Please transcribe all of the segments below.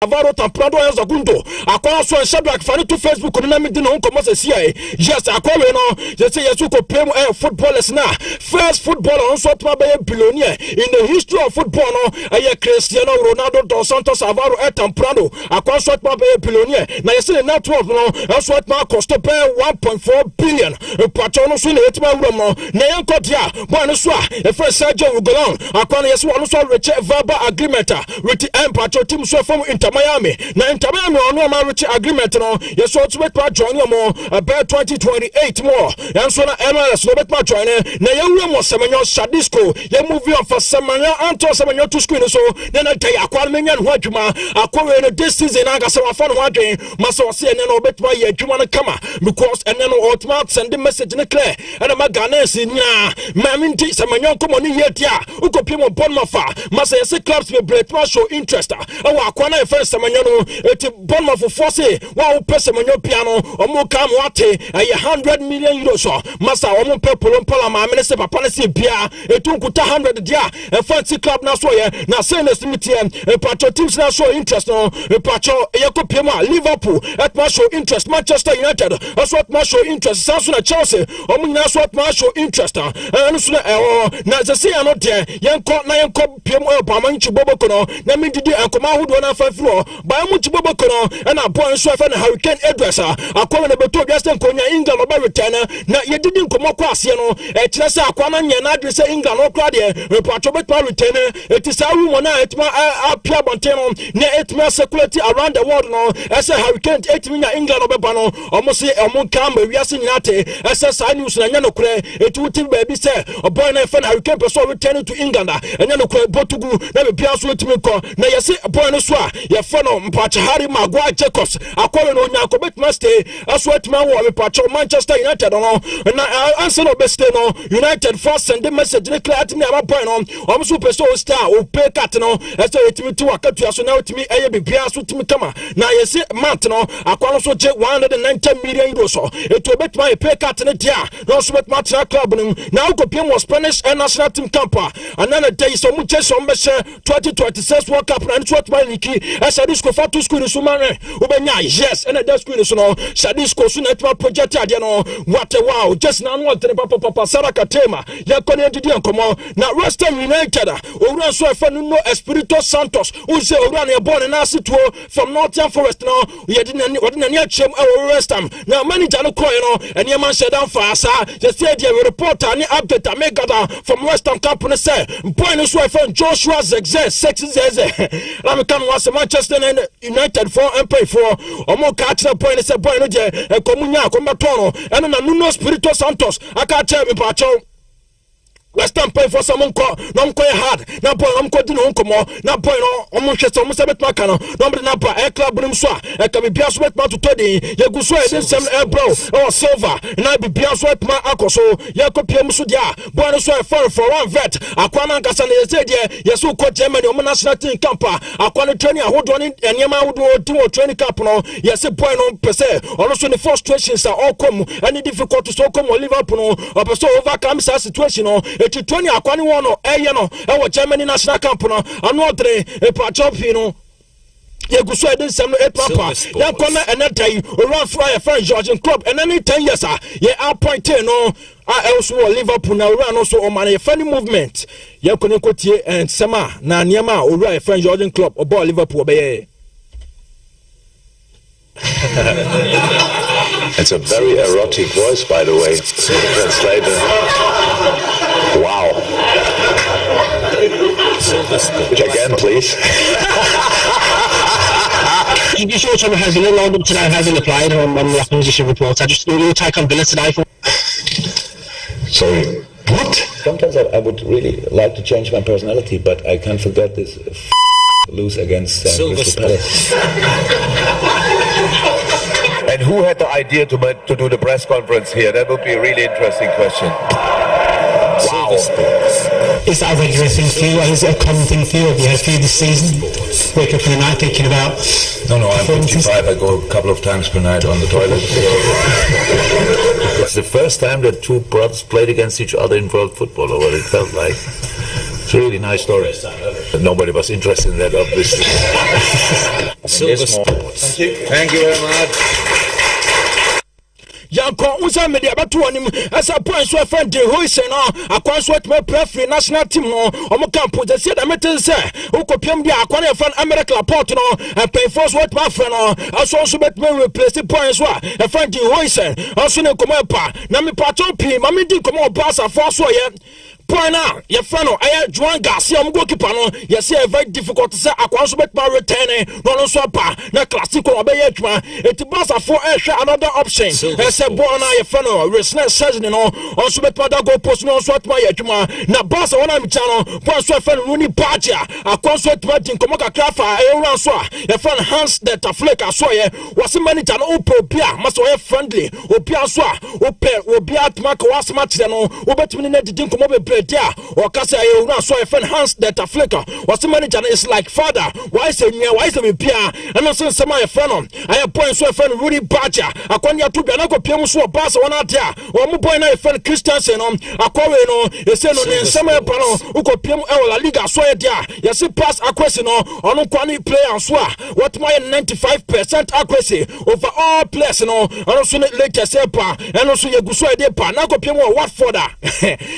Avaro Tamprado and Zagundo. Akwa so Shadrack Fani to Facebook on Nami Dino Commerce CIA. Yes, Akwa no. Just say yes, you could pay footballers now. First footballer on Sotma by a billionaire in the history of football. No, Cristiano Ronaldo dos Santos Avaro et Tamprado. Akwa Sotma by a billionaire. Now you see the network no. Sotma cost to pay 1.4 billion. Patrono soon hit my room no. Nayan Kotia. Bonuswa. The first Sergio Ugolon. Akwa yes one so reach verbal agreement with the Empatro team so from Miami. Now in Miami on no reach agreement no. Yes so to make part join more about 2028 more. And so na MLS no make part join. Na you mo Semenyo Shadisco. You movie on for Semenyo Anto Semenyo to screen so then I tell you akwa menyan ho adwuma akwa no this season anga se wa fa no adwen maso se ene no betwa ye adwuma no kama because ene no ultimate send message ne clear and ma Ghanaians nya maminti Semenyo komo ni yetia ukopie mo bon mafa maso yes clubs be break show interest akwa na first Semenyo no eti bon mafa force wa wo pese Semenyo piano omo kam wate 100 million euros masa omo pe polompola ma amene se papa ne se bia etu nkuta 100 dia e fancy club na so ye na say na smithie patro teams na show interest no patro yekopie ma Liverpool at ma show interest Manchester United also at ma show interest Sansu na Chelsea omo nyina so at ma show interest anu so na ze say no de yenko na yenko piem ba man chiboboko no na mididi enkoma hodo na fa flo ba mu chiboboko no na boy so fa na Hurricane Edwards akwa na beto biase nkonya England oba return na yedidi nkomo kwa ase no e kire se akwa na nya na adwe se England okra de patro beto return eti sa wu na etima apia bonten no na etima security around the world no ese Hurricane etimi nya England obeba no omo se omo kamba wiase nyate ese sa news na nya no kure eti wuti ba bi se oboy na fa na Hurricane person return to England enya no kure botugu na be bia so etimi ko na yese boy no so a ye fa no mpacha Harry Maguire Jacobs akwa no nya ko betima stay aso etima wo me pacha Manchester United no na answer no be stay no United first send the message ne clear atimi aba boy no omo so person star o pay cut no ese etimi to akatu aso na etimi eye be bia so etimi kama na yese month no akwa no so je 190 million euros etu betima e pay cut ne dia no so betima tra club no na ukopie mo Spanish national team camp and then the day so mu je so mbese 2026 World Cup na nso atma liki ese disco for two school so mare ubenya yes and that school so no Shadisco so na atma project ade no what wow just na no tere papa Saraka tema ya kone ndidi enkomo na Western United owura so efa no Espirito Santos unse owura na born na asituo from Nottingham Forest no yedinani achem West Ham na manager no koy no ene man shedan fa asa just say the reporter ni update make from West Ham camp no say boy no so efa Joshua Zexze 6 la me kan was Manchester United for empay for omo ka tire boy no say boy no je komunya akombato no ene na Nuno Espirito Santos aka tell me pa chow West Ham pay for someone call no ko hard na boy am ko di no nkomo na boy no omo hwe so mo se betma ka no no be na pa e club nim so e ka be bia so betma to todi ye gu so e din sem e bro o silver na be bia so betma akoso ye ko piem so dia boy no so e for one vet akwa na nkasa na ye se dia ye so ko Germany omo national team camp akwa no training ahodo ni enema ahodo di wo training camp no ye se boy no pese ono so the frustrations are all come any difficulties so come Liverpool no o so overcome that situation no eti 20 akwani wono eye no e wo Germany national camp no anu odre e pa chopi no ye guso e den sem no e papa ya kona enadai run fly friend Georgian club and any 10 years ye appointed no also Liverpool na run also on a funny movement ye kone kotie and sema na niema o run friend Georgian club o ball Liverpool be. It's a very erotic voice, by the way. Translator. Wow. Again, please. You sure Tom has been allowed up today, hasn't applied on the opposition reports. I just know you take on Villa today for. Sorry. What? Sometimes I would really like to change my personality, but I can't forget this lose against Crystal Palace. And who had the idea to do the press conference here? That would be a really interesting question. Wow. Is that a regular thing for you? Is it a common thing for you? Have you had a few this season? Wake up in the night thinking about... No, I'm 55. I go a couple of times per night on the toilet. It's the first time that two brothers played against each other in world football, or what it felt like. It's a really nice story. Nobody was interested in that, obviously. Thank you very much. Yanko unsa media batu anim asa point so friend de hoise no akwan so atma preferee national team no omo camp de se da meten se ukopiem dia akwan e fan America report no and pay force what my friend no aso so betme replace point so a friend de hoise aso ne komo pa na me patron pi ma me di komo pass for so ye point now your friend no Juan Garcia mo goalkeeper no you say very difficult to say akwan so betma return no so pa na classico obey adwa etibasa for another option se bona ye fano resness season no also bet mother go post no so atma ye dwuma na boss wona mi chano boss so fan Rooney Badger akonso atma tin komo kakra fa ewran so a ye fan Hans the Tafleka so ye was manager no opia maso ye friendly opia so a opia atma ko wasma kire no obetimi ne didin komo bebre dia o kasa ye ewran so ye fan Hans the Tafleka was manager is like father why say me pia and so some ye fano I point so fan Rooney Badger akonya to be na PM so pass one out there. Or boy na friend Christiansen akwawe no e say no ne nsema e pa no uko PM e La Liga so e dia. You see pass accuracy no ono kwani player so what my 95% accuracy over all players no ono so latest e pa eno so ye guso e de pa na ko PM o Watford a.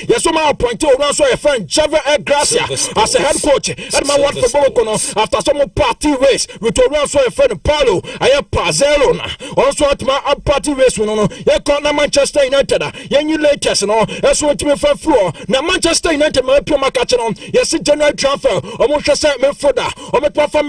Yes so my point o run so e friend Javier Gracia as a head coach and my Watford boko no after some party race with run so e friend Paulo aye Pazelo na also at my party race no ye call na Manchester United ye new latest no eso ntimi fa floor na Manchester United ma pio makache no ye si general transfer omo hwe se Mefoda o metwa fa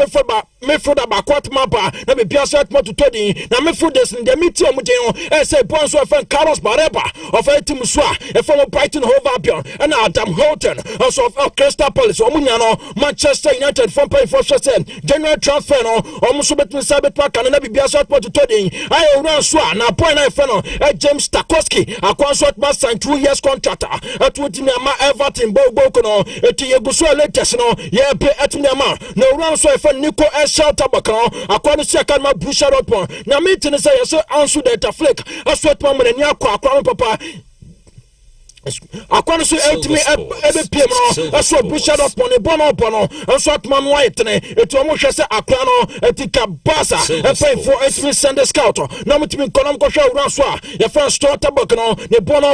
Mefoda ba kwat mapa na be bia so atmo to todi na Mefoda sin de meti omo je no e say point so fa Carlos Bareba of a team so e from Brighton Hove Albion and Adam Houghton also of Crystal Palace omo nya no Manchester United from pay for general transfer no omo so betimi sabet pa kan na be bia so atmo to todi ayo run so na point na feno James Tarkowski akwansot ma sign 2 years contract at Wotiniama Everton Bobo no eti yeguso latest no ye pe etuniama na run so feno Nico Shelter bakano akwanu sia kan ma Borussia Dortmund na meeting say so answer that flick aswet ma mo ni akwa papa akwan so ultimate ebepiem no aso Borussia Dortmund bono aso atman white ne eto mo hwe se akwa no etika basa pay for ultimate Sunday scout na mutimi konom ko hwe ura so a ye fan store tabak no ne bono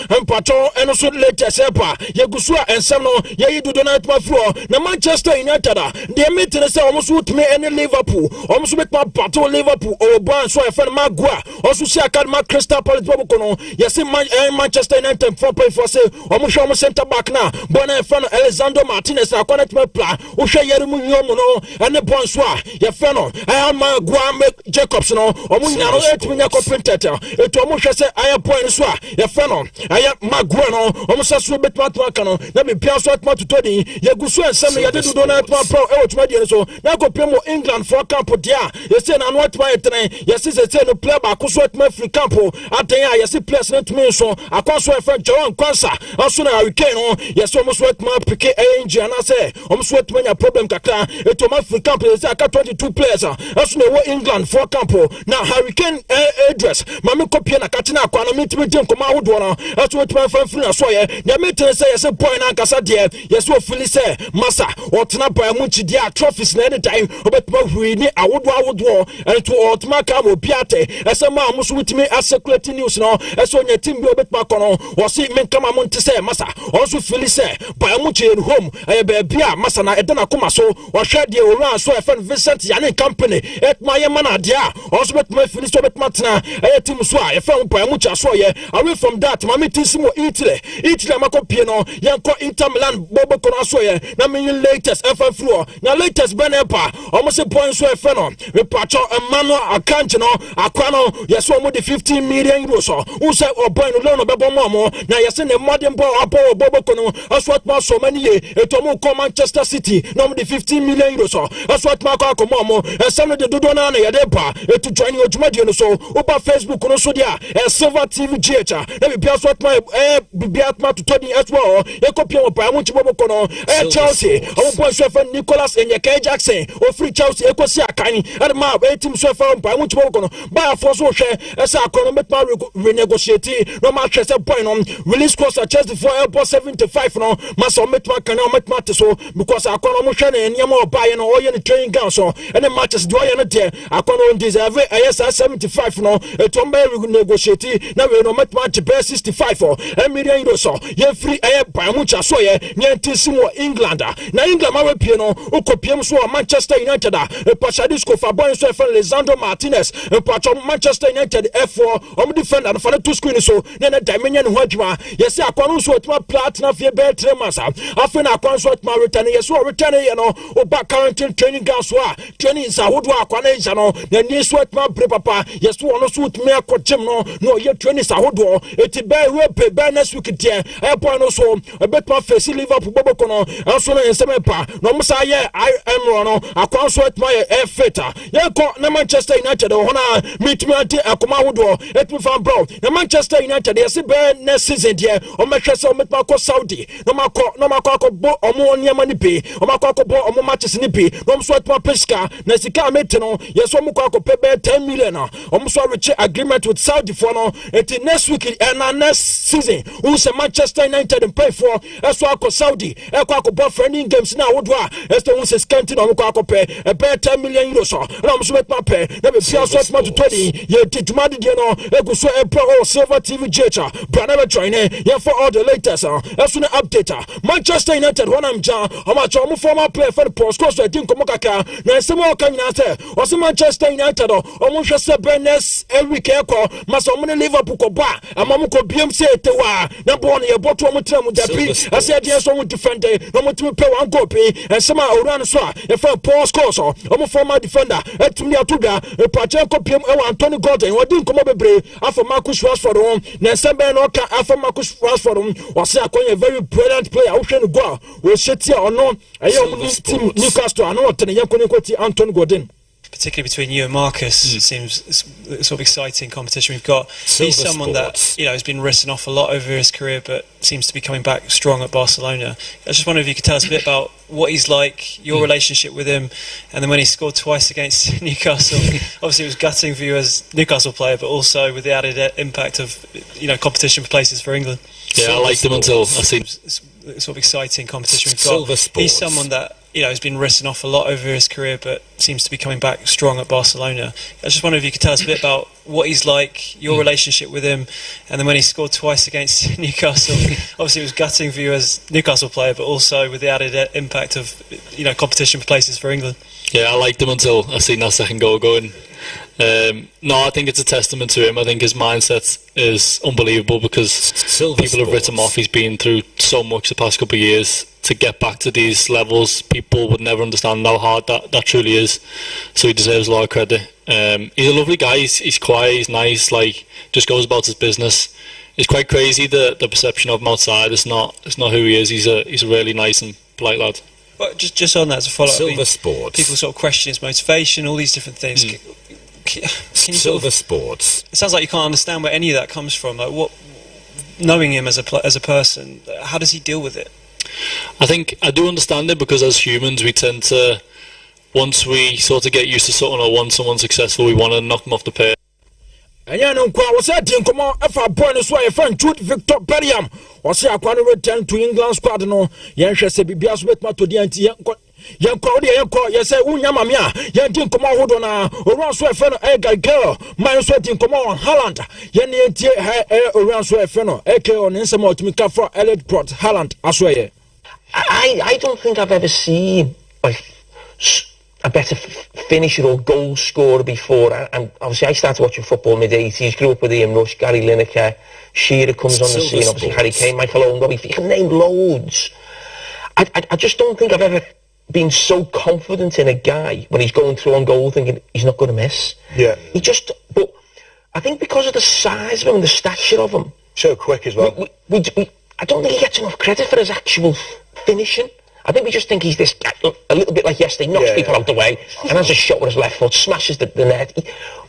empato eno so latest epa ye gusu a ensem no ye yidudo na atma floor na Manchester United de meeting say omo so utime any Liverpool omo so betma pato Liverpool o ban so ye fan Magua oso si academy Crystal Palace bobo no ye se Manchester United pay for say omo center back na bona fan Alexander Martinez na connect me plan o hwe Yeremu Nyomo no ene bon so a ye fan no Magua Jacobs no omo nya no etimi nya competent eto omo hwe say aya point so a ye fan no aya Magua no omo so betma to no na be pia so atma to todi ye gusu ensem ye de do na atma pro e otuma die so na ko pemo England for camp dia ye say na no atma etene ye say no play back so atma free camp aten ye say players na tumi so akwaso e fan John Kwansa also na Hurricane no yes almost wet ma pick engine and say almost wet manya problem kakra eto ma free camp say aka 22 players also na wo England for camp na Hurricane address ma me copy na katina akwa na metime dem koma ahodo no also wet ma fan free na so ye na meeting say yes point na kasa de yes wo feel say massa otna pa mu chi dia trophies na anytime obetma huri ni ahodo and to otma ka mo piate ese ma musu witime asecurity news no eso nya team bi obetma kono wasi men kama monte say massa also feel say pa mu chi home e be bia massa na edena koma so o hwe de o ran so e fan Vincent Yane company et ma ye mana dia also betma feel so betma tena e team so a e fan pa mu cha so ye away from that ma meeting simo Italy makopie no yanko Inter Milan bobo kono so ye na me latest FF floor na latest benepa almost a point so e fan no we patcho Emmanuel Akanji no akwa no yes so mo de 15 million euros so who say o boy no loan bebo mo na yes ne modern ball apo bobo kono aswat ma so many ye eto mo come Manchester City no mo de 15 million euros so aswat ma ko mo some de dodo na ye de pa eto join ojumadi no so oba Facebook no so dia Silver TV GH na be bia aswat ma bia atma to todi etwo e kopia mo pa mo chibobo kono Chelsea o boy so fa Nicholas Enyeka Jackson o free Chelsea e kosi akan and ma team so fa pa mo chibobo kono ba for so hwe esa akono metma renegotiate no ma hwe se boy no release cost at Chelsea for airport 75 no masa ometma kan ometma te so because akono mo hwe na eniam obaye no oye ne training ground so ene matches do oye ne de akono deserve ayesa 75 no etomba negotiate na we no ometma te 65 million euros so ye free aye ban mu cha so ye nyentisi mo England na England ma we pie no ukopiem so Manchester United Pachadisco for boy so for Lisandro Martinez Pacho Manchester United F4 defender for the two screen so na dimension ho adwuma yes akono so otuma platinum fie be 3 months afena akono so otuma return yes so return you know oba current training ground so training is ahodo akwana nja no na ni so otuma bre papa yes so ono so otuma akọ gym no ye training is ahodo eti be we be next week there airport no so betuma face Liverpool boboko no so no ensemepa no musa ye IM no akono so otuma ye feta ye ko na Manchester United ho na mitumi ante akoma ahodo etumi fan bro na Manchester United yes be next season there o mehwe se o metma ko Saudi no makọ bo omo niam ni pe o makọ bo omo matches ni pe no so etma pesca na sika mete no yes o mukọ akọ pe 10 million o so reach agreement with Saudi for no it next week and next season who say Manchester United and pay for eso akọ Saudi akọ bo friendly games na wodo a eso who say scanty no mukọ akọ pe 10 million euros no so metma pe na be pia so etma to 20 ye tituma de no egu so pro silver TV jecha brother join here for all the latest as soon update Manchester United one am ja how much former player for the post course I think komo kaka na semo kan na say o Manchester United o mo hwe se Benes every care ko maso mo Liverpool ko ba amam ko biem se tewa na bo no ye boto mo tram dapi ase dey so mo defender no mo tumi pe one goal pe and sema oran so e for post course o mo former defender etumi atoda e pache ko biem e Anthony Gordon o din komo bebre afọ Marcus Rashford on na sembe no ka afọ Marcus Rashford was a very brilliant player. Who can go? We sit here or no? I team Newcastle. I know what Anthony Gordon. Particularly between you and Marcus, it seems it's sort of exciting competition we've got. He's someone that has been written off a lot over his career, but seems to be coming back strong at Barcelona. I just wonder if you could tell us a bit about what he's like, your relationship with him, and then when he scored twice against Newcastle. Obviously, it was gutting for you as Newcastle player, but also with the added impact of competition for places for England. Yeah, I liked him until I seen sort of exciting competition we've got. He's someone that has been written off a lot over his career, but seems to be coming back strong at Barcelona. I just wonder if you could tell us a bit about what he's like, your relationship with him, and then when he scored twice against Newcastle. Obviously, it was gutting for you as Newcastle player, but also with the added impact of competition for places for England. Yeah, I liked him until I seen that second goal going. No, I think it's a testament to him. I think his mindset is unbelievable because people have written him off. He's been through so much the past couple of years. To get back to these levels, people would never understand how hard that truly is. So he deserves a lot of credit. He's a lovely guy. He's quiet. He's nice. Like, just goes about his business. It's quite crazy the perception of him outside. It's not who he is. He's a really nice and polite lad. But just on that as a follow-up, Silver Sports. People sort of question his motivation, all these different things. Can you Silver Sports. It sounds like you can't understand where any of that comes from. Like, what, knowing him as a person, how does he deal with it? I think I do understand it because as humans we tend to, once we sort of get used to something or want someone successful, we want to knock them off the pace. And you know, was that come on, if I born as well, friend Jude Victor Bellingham was here. I return to England squad. No, Yansha said, Bibias with my to the anti yes, say, Unyamamia, Yantin come out hold on around so a girl, my sweating come on Holland, Yanni around so a feno, Eke on Insamo to make up for Elliot Prot, Holland, I swear. I don't think I've ever seen a better finisher or goal scorer before. And obviously I started watching football mid-80s, grew up with Ian Rush, Gary Lineker, Shearer comes on the scene, obviously Harry Kane, Michael Owen, Robbie, you can name loads. I just don't think I've ever been so confident in a guy when he's going through on goal thinking he's not going to miss. Yeah. But I think because of the size of him and the stature of him. So quick as well. I don't think he gets enough credit for his actual finishing. I think we just think he's this guy, a little bit like yesterday, knocks people out the way and has a shot with his left foot, smashes the net.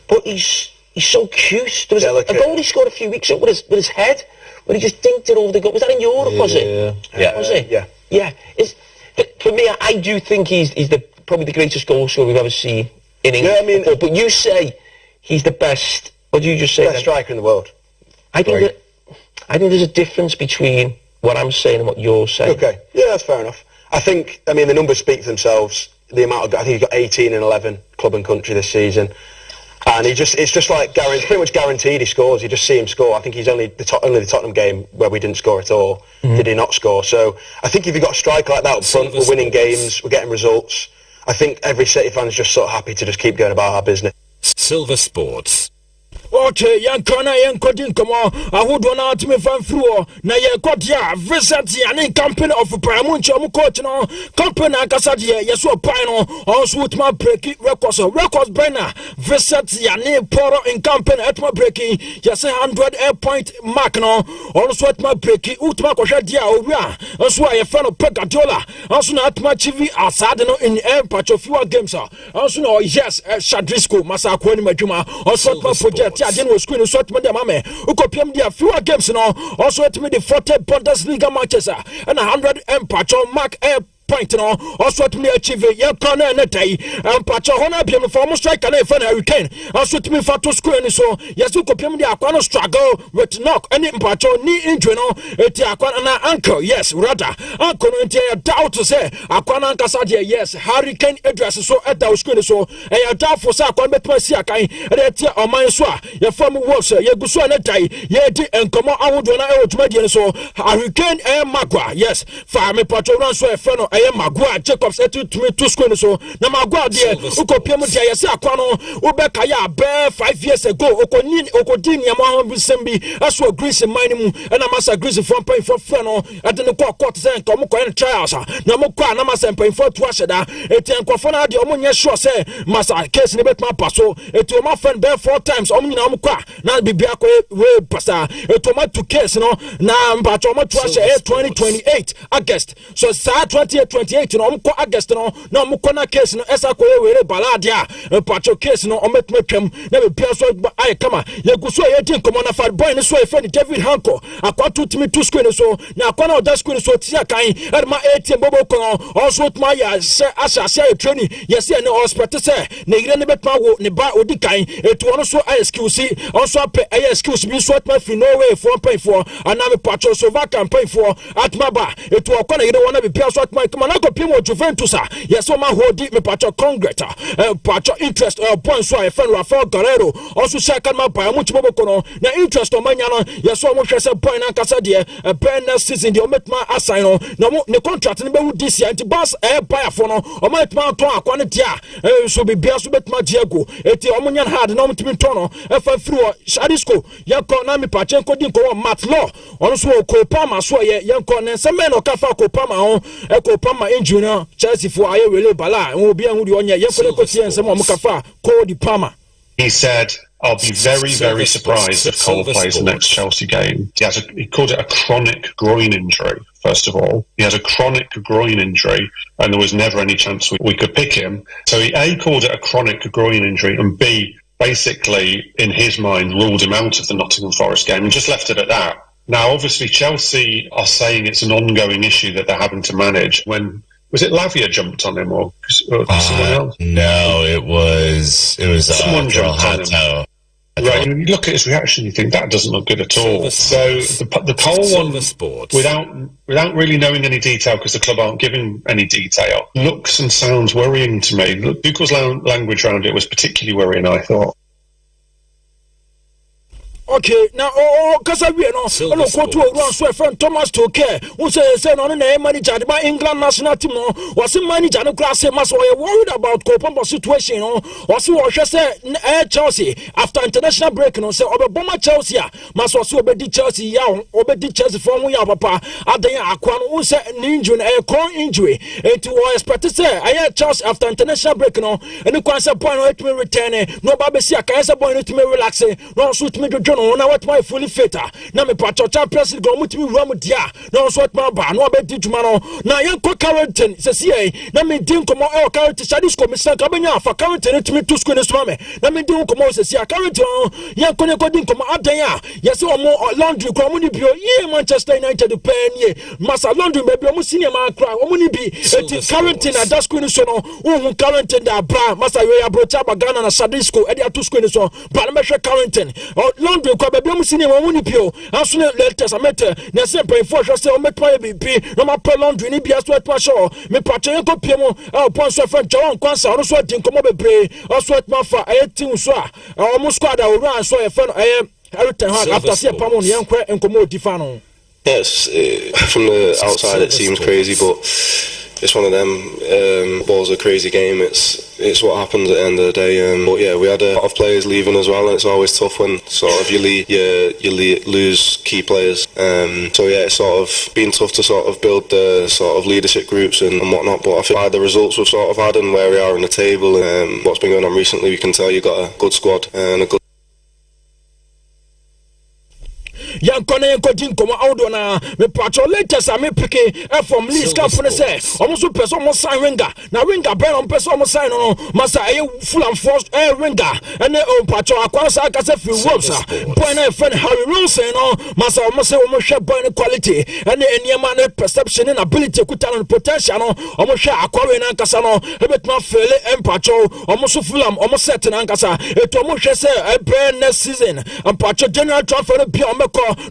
But he's so cute. There was a goal he scored a few weeks ago with his head, where he just dinked it over the goal. Was that in Europe, was it? Yeah. Was it? Yeah. Yeah. For me, I do think he's probably the greatest goal scorer we've ever seen in England. Yeah, I mean, but you say he's the best. What did you just say? Best striker in the world. I think I think there's a difference between what I'm saying and what you're saying. Okay, yeah, that's fair enough. I think, I mean, the numbers speak for themselves. The amount of, I think he's got 18 and 11 club and country this season. And it's just like pretty much guaranteed he scores. You just see him score. I think he's only the Tottenham game where we didn't score at all. Did he not score? So I think if you've got a striker like that up front, we're winning games, we're getting results. I think every City fan is just sort of happy to just keep going about our business. Silver Sports. Okay, young corner, young coding, come on. I would want out to me from through. Now, you got ya, visit the company of Pramuncham coach, no company, Casadia, yes, or Pino, also with my breaking records, banner, visit the Poro in company at my breaking, yes, 100 point mark, no, also at my breaking, Utmako Shadia, also I found a Pecatola, also not my TV, Asadano in air patch of fewer games, also no, yes, Shadrisco, Masakoni Majuma, also my project. I didn't was screen sort with the mame who could PM their fewer games now. Also, to me the 40 Bundesliga matches and 100 patch on Mark Air. Point no also to me achieve your corner and a day and patch on a PM for strike and a fan hurricane. Also to me for to screen so yes, you could PM the aquano struggle with knock and patch on knee injury no at the aquana ankle. Yes, rather uncle doubt to say aquana casadia. Yes, hurricane address so at the screen so a doubt for Sakon bet my siakai and the or my swa your former was your guso and a day ye and come on. I would run out to median so hurricane and magua. Yes, farm patch on so a friend. Magua Jacobs to me to screen so na Magua there who could PM there yes akwano Ubeka ya bear 5 years ago Okodini Yamaha Bisembi as well Greece mining and a massa Greece from paying for Freno at the court and come and trials na mokwa na massa paying for twashada etian kwafona de omunye sure say massa case ni bet ma paso etu my friend bear 4 times omnyina mokwa na bibia ko we pasa etu ma to case no na mpacho ma twasha 2028 August so sa 28 no mko August no na mko na case no esa ko were baladia pacho case no ometmetwam na be bia so ay kama ye guso ye tin komo na far boy no so e friend David Hanko akwato timi to screen so na akwana oda screen so tia kan erma ATM bobo ko also tma ya asha training yes e no hospital say na ire ne betma wo ne ba odi kan etu ono so excuse also pay excuse bi so tma fi no way 4.4 aname pacho so va campaign for atmaba etu akwana ire wona be bia so tma come on go pimo Juventus yes o ma hodi me pacho congress pacho interest points so I friend Rafael Guerrero also second ma pa mu chibobo kono na interest o manya no yes o mo hwese point na kasa de ben next season de o metma assign no na mo ne contract ne be wu this year anti boss buyer for no o metma ton akwane dia so be bia so betma Diego eti o munya hard na mo timi ton no fa free Shadisco yakọ na me pacho enkodi ko Matt Law ono so ko Palmer so ye yankọ ne se me no ka fa ko Palmer ho ko Palmer injury Chelsea for aye wele bala won obi anwu de onye yakọ ko tie nsem o mo ka fa Cody Palmer. He said, I'll be very, very surprised if Cole plays the next Chelsea game. He called it a chronic groin injury, first of all. He has a chronic groin injury, and there was never any chance we could pick him. So he A, called it a chronic groin injury, and B, basically, in his mind, ruled him out of the Nottingham Forest game and just left it at that. Now, obviously, Chelsea are saying it's an ongoing issue that they're having to manage. When was it Lavia jumped on him or someone else? No, it was someone jumped on him. Right, and you look at his reaction, you think that doesn't look good at all. So the Cole one, without really knowing any detail, because the club aren't giving any detail, looks and sounds worrying to me. Buchel's language around it was particularly worrying, I thought. Okay, now kasa we no ono kotu run so friend Thomas Tuchel who say no na manager the England national team no was manager no class mas we worried about Cole situation no was we say Chelsea after international break no say obeboma Chelsea mas was obedi Chelsea ya obedi Chelsea from ya papa adan akwa no say injury core injury it was expected say Chelsea after international break no any kwan say boy no it me return no ba be see aka say boy no to me relax no so to me no na what my fully fit na me patcho Champions League go mutimi wura mu dia na so what my ba no be di djuma no na yenko Carrington se sie na me din komo Carrington Shadisco me san ka benya fa Carrington to me to school so me na me din komo se sie Carrington yenko ne ko din komo adan ya yesi omo Laundry ko omo ni bio ye Manchester United pen ye masa Laundry be bio omo senior man kra omo ni bi eti Carrington na that school so no who Carrington da bra masa we abrocha ba Ghana na Shadisco e dia to school so bra na me hwe Carrington Laundry laundry kwa baby mu sini won ni pio aso ne latest amete na se pay for hwe se o metwa BP no ma pe laundry ni bia so etwa show me pacho yen ko pie mu pon so friend John Kwansa no so din komo bebre o so etwa fa team so a o mu squad a o run so e fe no everything after see pamon yen kwa enkomo difa no. Yes, from the outside it seems crazy, but it's one of them. Ball's a crazy game. It's what happens at the end of the day. But yeah, we had a lot of players leaving as well, and it's always tough when sort of you lose key players. So yeah, it's sort of been tough to sort of build the sort of leadership groups and whatnot. But I think by the results we've sort of had and where we are in the table, what's been going on recently, we can tell you've got a good squad and a good. Yan kone ko din komo audo na me pacho latest a me pike from Leeds company say almost person mo sign Wenger na Wenger ben on person mo sign no masa Fulham force Wenger and pacho akwansa aka say free works boy na friend Harry Wilson no masa mo say mo hwe boy quality and eniema na perception and ability kuta no potential no mo hwe akwawe na nkasa no ebetuma fele pacho almost Fulham almost set na nkasa eto mo hwe say next season pacho general transfer no bi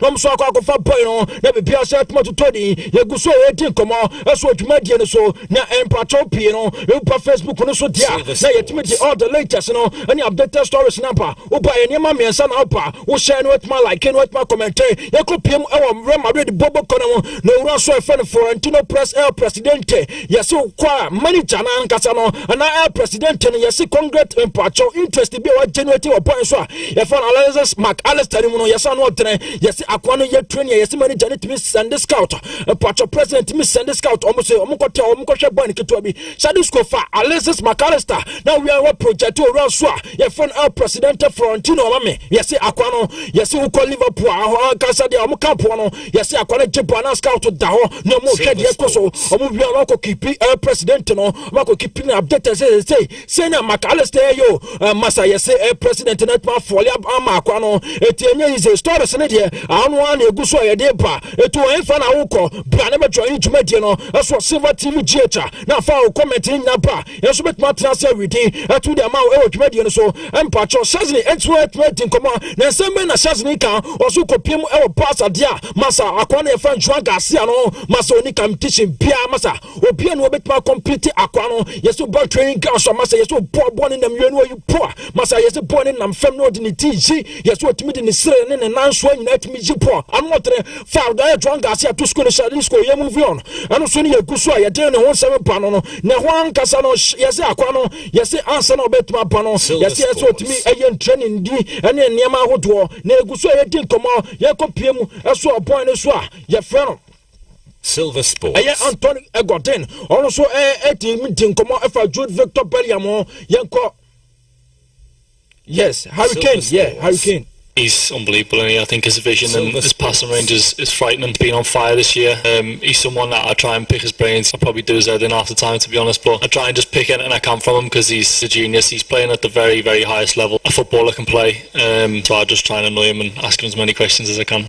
no so akwa fa boy no na be bia set mo to todi ye gu so e tin komo eso adwumadie no so na empacho pie no e pa Facebook no so dia na ye timi di all the latest no any updated stories number o ba ye niam amiensa na opa wo share no etma like no etma comment ye ko pie mu e wo Real Madrid bobo kono no ura so e fa no Florentino press el presidente ye so kwa manager na nkasa no na el presidente no ye se congrats empacho interest bi wa generate wa point so ye fa Alexis McAllister mu no ye sa no tene yes akwano ye trainer yes manager ne timi send scout pacho president timi send scout omo say omo kote omo ko hwe ban keto bi Shadi Sco fa Alexis McAllister now we are project around so ye phone our president Florentino mame yes akwano yes wo ko Liverpool ho kasa de omo camp no yes akwano jibo na scout da ho no mo hwe de ekoso omo bi na ko keep president no ma ko keep na update say na McAllister yo masa yes president net ma foli ama akwano etenye is a story se ne de anwa na egu so ye de pa etu en fa na wukọ bra na betro yin dwumadie no eso Silver TV GH na fa o comment nya pa yeso betma transfer within etu de ma e dwumadie no so empacho season etwet komo na sembe na season kan oso kopiem e wo pass adia masa akwa na e fa Juan Garcia no masa oni competition bia masa obia no betma complete akwa no yeso ball training ground so masa yeso born in them you know you poor masa yeso born in nam fem no de ni tiji yeso otimi de ni sire ne nanso nyina timi jipo anotre foul da Juan Garcia to school Shadi Sco ye move on and so ni ekuso ye de ne ho nsem pa no ne ho ankasa no yesi akwa no yesi ansa no betuma pa no yesi otimi eye training di ene niam ahodo na eguso ye din komo ye kopie mu eso opon ne so a ye frɛ no Silver Sports. Anthony Gordon also din komo efa Jude Victor Bellingham yenko. Yes, Hurricane, Hurricane. He's unbelievable, and I think his vision and his passing range is frightening. Being on fire this year, he's someone that I try and pick his brains. I probably do his head in half the time, to be honest, but I try and just pick anything I can from him because he's a genius. He's playing at the very, very highest level a footballer can play. So I just try and annoy him and ask him as many questions as I can.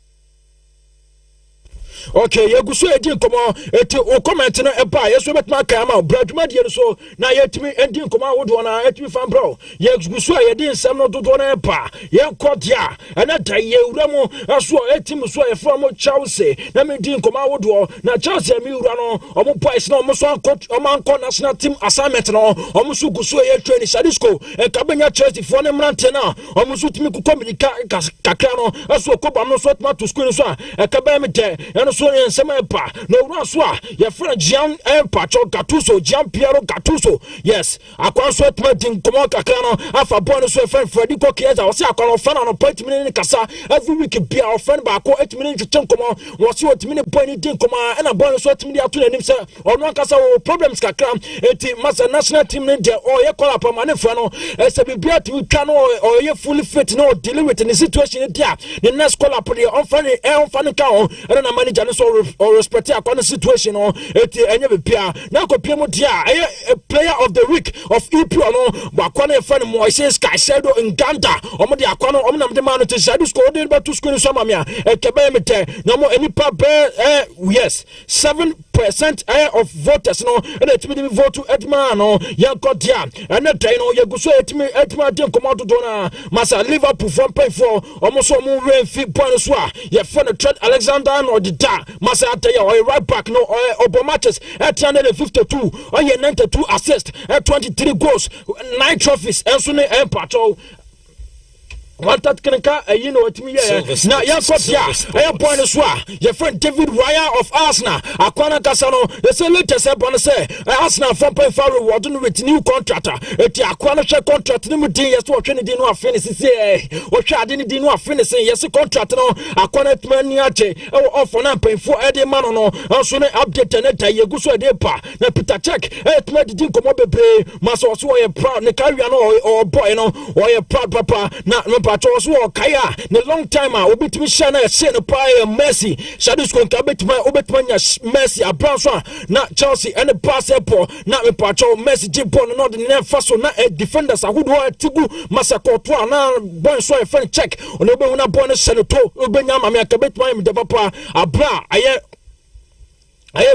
Okay, you go so edin komo eti o comment no e ba yeso betma kan ma braduma de so na yetimi edin komo wodo na etimi fan bro ye go so edin sam no dodo na e ba ye kodia ana da ye wura mo aso etimi so e from Chelsea na me din komo wodo na Chelsea mi wura no omo boys na omo so anko national team assignment no omo so go so ye train Shadi Sco e ka benya Chelsea for ne mrante na omo so timi ku communica kakra no aso ko ba no so tma to school so e ka ba me de so yen semepa no ura so a ye friend Gian Pacho Gattuso Gian Piero Gattuso yes akwa so etma din komo kakra no afa boy no so friend Federico Chiesa o se akwa no fan no point minute kasa every week bia o friend ba ko 8 minutes twem komo wo se 8 minute boy ni din komo e na boy no so 8 minute ato nanim se ono kasa o problems kakra eti masa national team ni de o ye call up ma ne fra no e se bibia ti twa no o ye fully fit no deal with the situation dia the next call up the on fan ka on e na manager manager no so respect akwa situation no eti enye bepia na akopia mu dia a player of the week of EPL no akwa na efan Moises Caicedo in Uganda omo de akwa no omo na de man to Caicedo score de ba to score so mamia ekebe mete no mo enipa yes 7% of voters no and etimi vote to Edman no yanko dia and that day no yeguso etimi de komodo do na masa Liverpool from pay for almost so mo rain fit point so ye for the Trent Alexander no the da masa ataya or right back no obo matches at 352 or 92 assists at 23 goals 9 trophies and so ne empato one that can you know what me now I point as well your friend David Raya of Arsenal Akwana Kasano they say latest say Arsenal 4.5 reward with new contractor at Akwana share contract no yes what training didn't know finish say what didn't know finish yes contract no Akwana maniache offer 9.4 ede man no also update net you go so dey pa na Peter check me didn't come bebre maso so you proud ne carry no or boy no or you proud papa na Patrosu Kaya, the long time I will be to Shana, send a pie Messi, Shadus Obetmania Messi, a brown swan, not Chelsea, and the pass airport, not a patro, Messi, Jipon, not the name Faso, not a defenders, I would want to go Masako, now, born so a friend check, on the Bona Bonus Senator, Ubenyama, I can bet my papa, a bra, I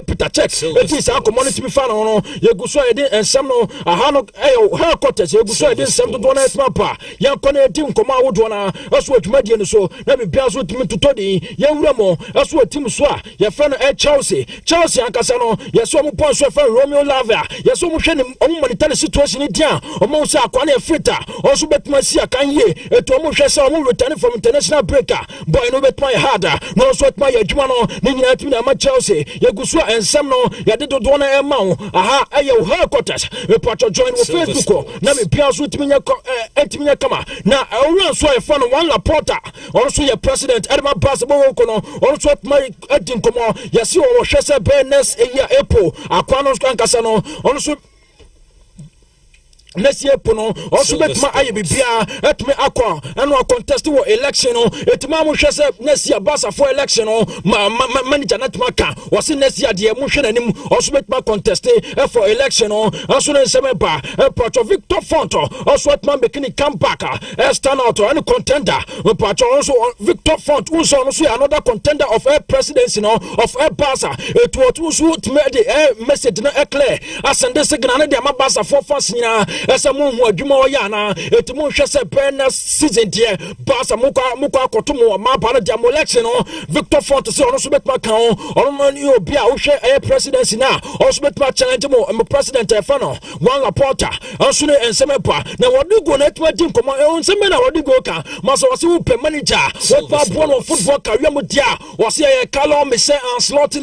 Peter check. It is our community be found on you go so and some no a hanok her cottage you go so I some to one mapa young connecting come out one that's what median so let me be as with me to toddy young Ramo that's what Tim Swa your friend at Chelsea and Casano yes some points your friend Romeo Lava yes so much on monetary situation in town almost a quane fritter also bet my see can ye to almost some returning from international breaker boy no bet my harder no sweat my Jumano Nina Chelsea you go so and some no ya did do na ema aha ayo headquarters report join with Facebook na me pia so etiminya kama na owran so e fa no one reporter also your president Edmund Bassabo kono also my edin komo yesi o hwese benes eya epo akwa no kankasa no also next year pono also bet ma aye bibia et me akwa and no contest wo election no etima mo hwese next year basa for election no manager not maka was next year de mo hwe nanim also bet ma contest for election no also no semeba Pacho Victor Fonto also et man bekini come back stand out and contender Pacho also Victor Font also another contender of a presidency no of a basa it was also made the message na clear asende signal na de ma basa for fasina esa mo hu adwuma oyana etimo hwese pen season die basa muko akotomo ma pa na dia election no Victor Font say ono so betma kan ono ni obi a wo hwe presidency na also betma challenge mo president e fa no one reporter also ne ensemepa na wodi go na etma din komo enseme na wodi go ka maso wose wo pe manager what pa born on football career mo dia wose e Carlo Mise and slot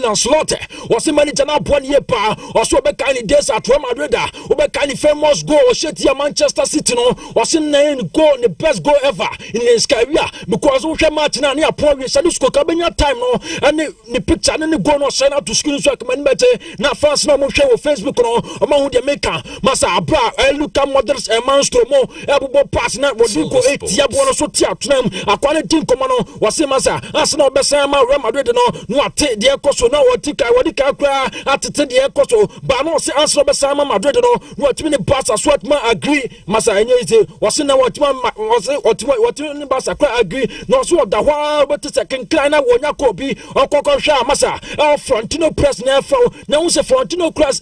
wose manager na born ye pa also be kan days at Real Madrid wo be kan famous goal Shetia Manchester City no was in goal the best goal ever in his career because we match na near point we said score kabenya time no and the picture and the goal no send out to screen so come better na fans no mo share on Facebook no o hu de maker masa abra Luka Modric e Manstro mo ebobo pass na we do go 8 ya bo no so tia tunam akwane team komo no was masa Arsenal be say ma Real Madrid no ate de ekoso na wodi ka kra atete de ekoso ba no say Arsenal be say ma Madrid no atimi ne pass as ma agree masa enye say was na what ni basa kra agree no so da hwa but second cry na wonya ko bi okokon hwa masa Frontino press na fro na wo say Frontino press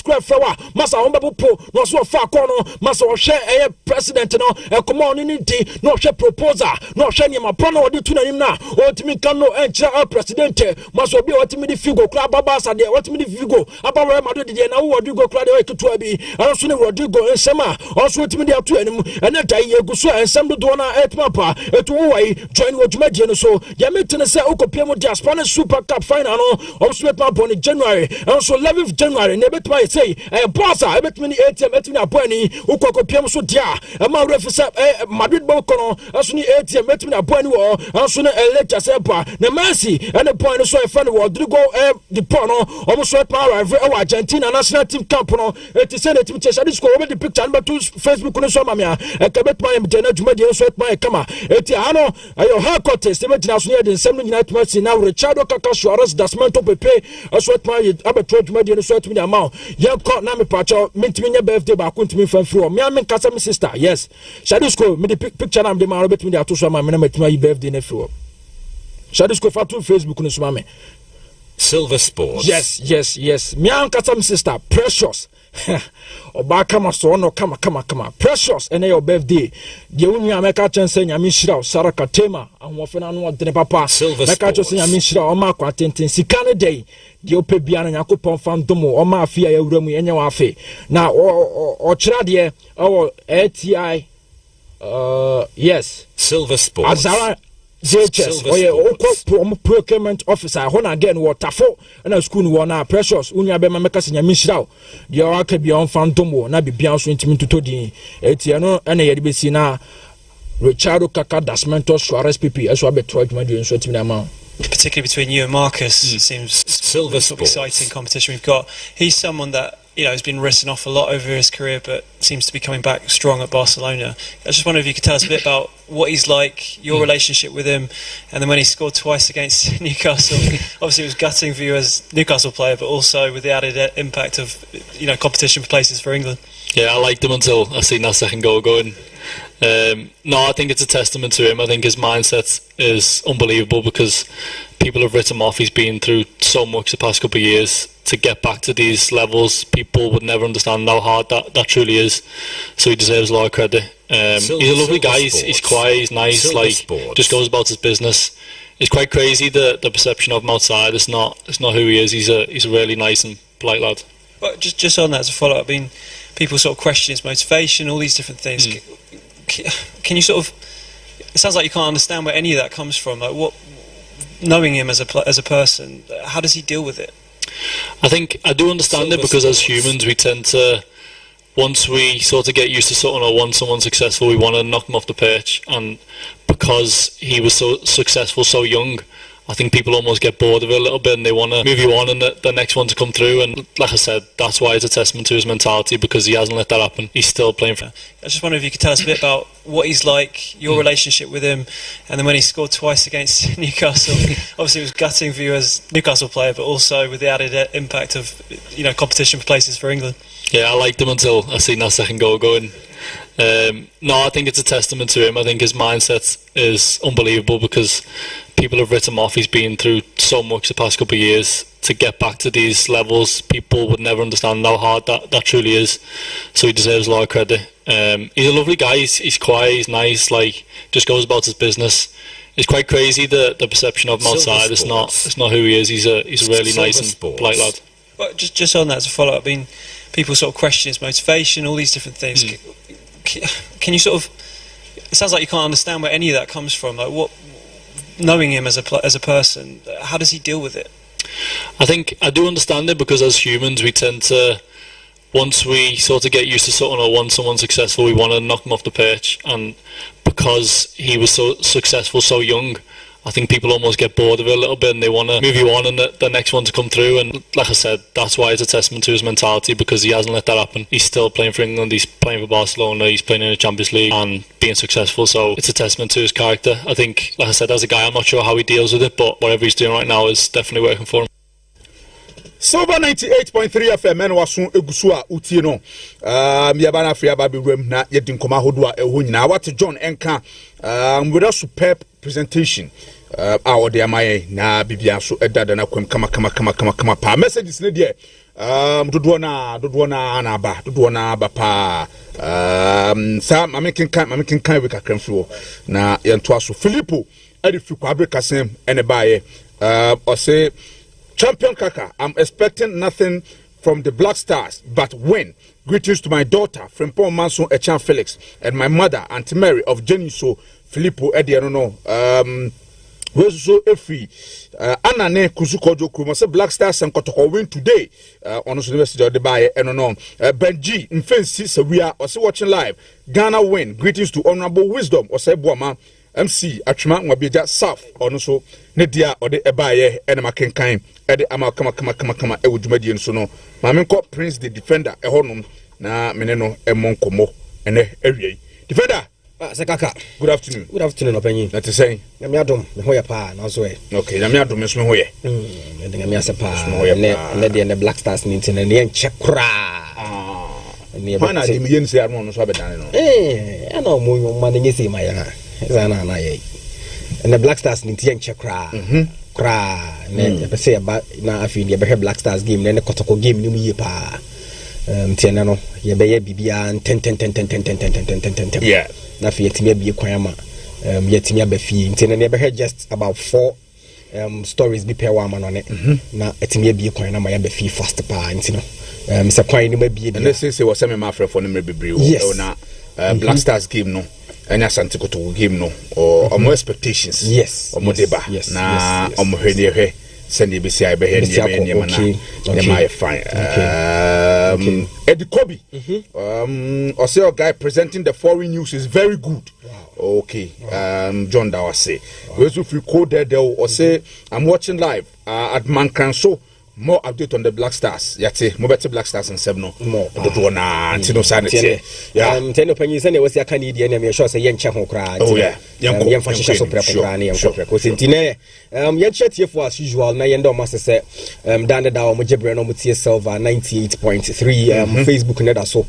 cra fro masa won bebo po no so fa ko no masa wo hwe president no e come on ni di no hwe proposal no hwe ni ma pro no odi tunanim na otimi kan no enchira president masa obi otimi di figo kra baba sa de otimi di figo abawe Madrid de na wo odi go kra de ketua bi also ne Rodrigo ensema also timi de atu anim ene dai yeguso ensem do na etmapa etu wai join wodwumadie no so ya metene se okopia mo dia Spanish Super Cup final no also etmapa on January also 11th January ne betma say bossa ebetmi ni ATM etmi abani okopia mo so dia e ma refi se Madrid bo kono also ni ATM etmi abani wo also ne lecture se pa na Messi ene point so e friend Rodrigo the point no almost so etma arrive Argentina national team camp no eti se betimi che shade score over the picture number 2 Facebook no so ma me a kabet ma me jena dwuma de so ma kama eti ano ayo ha contest e metina so ne de nsem no nyina tuma si na Richardo Kaka Suarez Dasmento Pepe so ma abeto dwuma de so atumi ama ye ko na me pacho mentimi nya birthday ba ko ntimi fan free o me am kasa me sister yes shade score me the picture na me de ma betimi de ato so ma me na metuma yi birthday na free o shade score fa to Facebook no so ma me Silver Sports. Yes. Me and Katam sister, Precious. Oba kama so no kama. Precious, and your birthday. The only America chance say Yamin Shira, Sarah Katema, and Wafena no de papa. Silver Sports. Meka say Yamin Shira, Oma Quatentin, Sikane Day. The Ope Biana Yakupon Fandomo, Oma Fia Urumi, and your afe. Now, or Chradie, or ATI, yes. Silver Sports. Azara. JHS procurement officer hona again waterfo na school no na Precious unya be meka senya mishraw de o aka bi on fantomo na bibia so ntimi tutodi etie no na yede besi na Richardo Kaka Dasmento Suarez PP eso abetro adwuma de nso timi na ma particularly between you and Marcus it seems Silver sort of exciting competition we've got. He's someone that has been written off a lot over his career, but seems to be coming back strong at Barcelona. I just wonder if you could tell us a bit about what he's like, your relationship with him, and then when he scored twice against Newcastle. Obviously, it was gutting for you as Newcastle player, but also with the added impact of competition for places for England. Yeah, I liked him until I seen that second goal going. No, I think it's a testament to him. I think his mindset is unbelievable because people have written him off. He's been through so much the past couple of years. To get back to these levels, people would never understand how hard that truly is. So he deserves a lot of credit. He's a lovely guy. He's quiet. He's nice. Just goes about his business. It's quite crazy the perception of him outside. It's not who he is. He's a really nice and polite lad. But just on that as a follow up, I mean, people sort of question his motivation, all these different things. Can you sort of? It sounds like you can't understand where any of that comes from. Like what, knowing him as a person, how does he deal with it? I think I do understand it because as humans we tend to, once we sort of get used to something or once someone's successful, we want to knock them off the perch, and because he was so successful so young, I think people almost get bored of it a little bit and they want to move you on and the next one to come through. And like I said, that's why it's a testament to his mentality because he hasn't let that happen. He's still playing for. I just wonder if you could tell us a bit about what he's like, your relationship with him, and then when he scored twice against Newcastle. Obviously, it was gutting for you as Newcastle player, but also with the added impact of competition for places for England. Yeah, I liked him until I seen that second goal going. No, I think it's a testament to him. I think his mindset is unbelievable because people have written him off. He's been through so much the past couple of years. To get back to these levels, people would never understand how hard that truly is. So he deserves a lot of credit. He's a lovely guy. He's quiet. He's nice. Just goes about his business. It's quite crazy the perception of him outside. It's not who he is. He's a really nice and polite lad. But just on that as a follow up, I mean, people sort of question his motivation, all these different things. Can you sort of? It sounds like you can't understand where any of that comes from. Like what, knowing him as a person, how does he deal with it? I think I do understand it because as humans we tend to, once we sort of get used to something or once someone's successful, we want to knock them off the perch, and because he was so successful so young, I think people almost get bored of it a little bit and they want to move you on and the next one to come through. And like I said, that's why it's a testament to his mentality because he hasn't let that happen. He's still playing for England, he's playing for Barcelona, he's playing in the Champions League and being successful. So it's a testament to his character. I think, like I said, as a guy, I'm not sure how he deals with it, but whatever he's doing right now is definitely working for him. Silver 98.3 FM and wasun egusua utino yabana free baby room na yedin koma hodua eho nyina what John Enka with a superb presentation our de amaye na bibia so edada na kwem kama pa messages ne de dodo na ba pa sa mamekin kan we kakramfo na yento aso Filippo edifi kwabre kasem ene baye o say Champion Kaka, I'm expecting nothing from the Black Stars but win. Greetings to my daughter, Frimpong Manson Echan Felix, and my mother, Auntie Mary of Jeniso, Filippo Eddie, I don't know. Where's so Efi? Anane Kuzuko Joku, say Black Stars and Kotoko win today on the University of Dubai, I don't know. Benji, in fancy, so we are also watching live. Ghana win. Greetings to Honorable Wisdom, or say Boama. MC Achuma Wabeja South ono so ne dia ode ebaye ene makenkan ede ama kama e wudumadi nso no maamenko Prince the Defender ehonum na mene no emo nkomo ene awie defender sekaka good afternoon opanyi na te say na me adom me hoye pa na so okay na me adom me so me hoye na me asepa ne de Black Stars ni ntina ne enche kra ne ba na de me yen say armo no so abedane no ana omo ma ne nyesi ma ya za na ye ne Black Stars ni ntina enche kra ne be say ba na afi ne be Black Stars game ne kotoko game ni mu ye pa tiena no ye be ye bibia ten yeah na fi yetimi abie kwanyama yetimi abafi tiena ne be just about 4 stories bi per wa ma no ne na etimi abie kwanyama ya bafi fast pa ntino se kwan ni mabie bi and say was me ma frɛ for no me bebre o na Black Stars game no anya Santicoto game no or more expectations yes or more deba na omo hwe send you be see I be here near my fine Eddie Kobe or say a guy presenting the foreign news is very good. Okay, John Dawase. Where's if you code there or say I'm watching live at Mankanso. More update on the Black Stars. Yate, more better Black Stars and 7 more. Do na Tino Sanity. Yeah, Teno Penny was a Canadian and sure say Yen Chapel cry. Oh, yeah, young Fascism Soprani and Sopraco. Sintine, Yen Chet here for as usual. Nayendo Master said, Danda Dow, Mujebrano Mutia Silver 98.3, Facebook Neda so,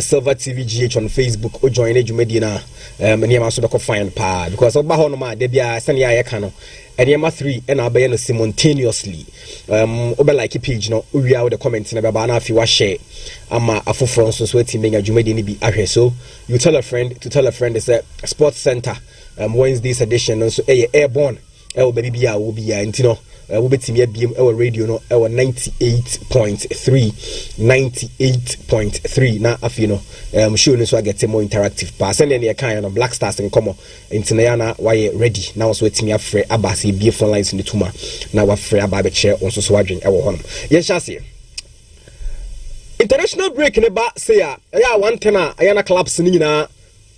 Silver TVGH on Facebook, or join Age Medina, near Masubako Fine Pa, because of Bahonoma, Debia, Sanya Yakano. And Yama 3 and I'll be simultaneously. Over like a page, no, we are the comments in a babana if you wash share. I'm a full front so sweating being a Jumedi be ahead. So you tell a friend to tell a friend is a sports center Wednesday's edition and so airborne. El baby will be intino. We'll be to me BM our radio no our 98.3 now afino sure so I get a more interactive pass and then you kind of Black Stars and come into Nayana why ready now so it's me afraid abasi be phone lines in the tuma now afraid about chair also so watching our home yes chassis international break in about say yeah one tenor ayana clubs ni na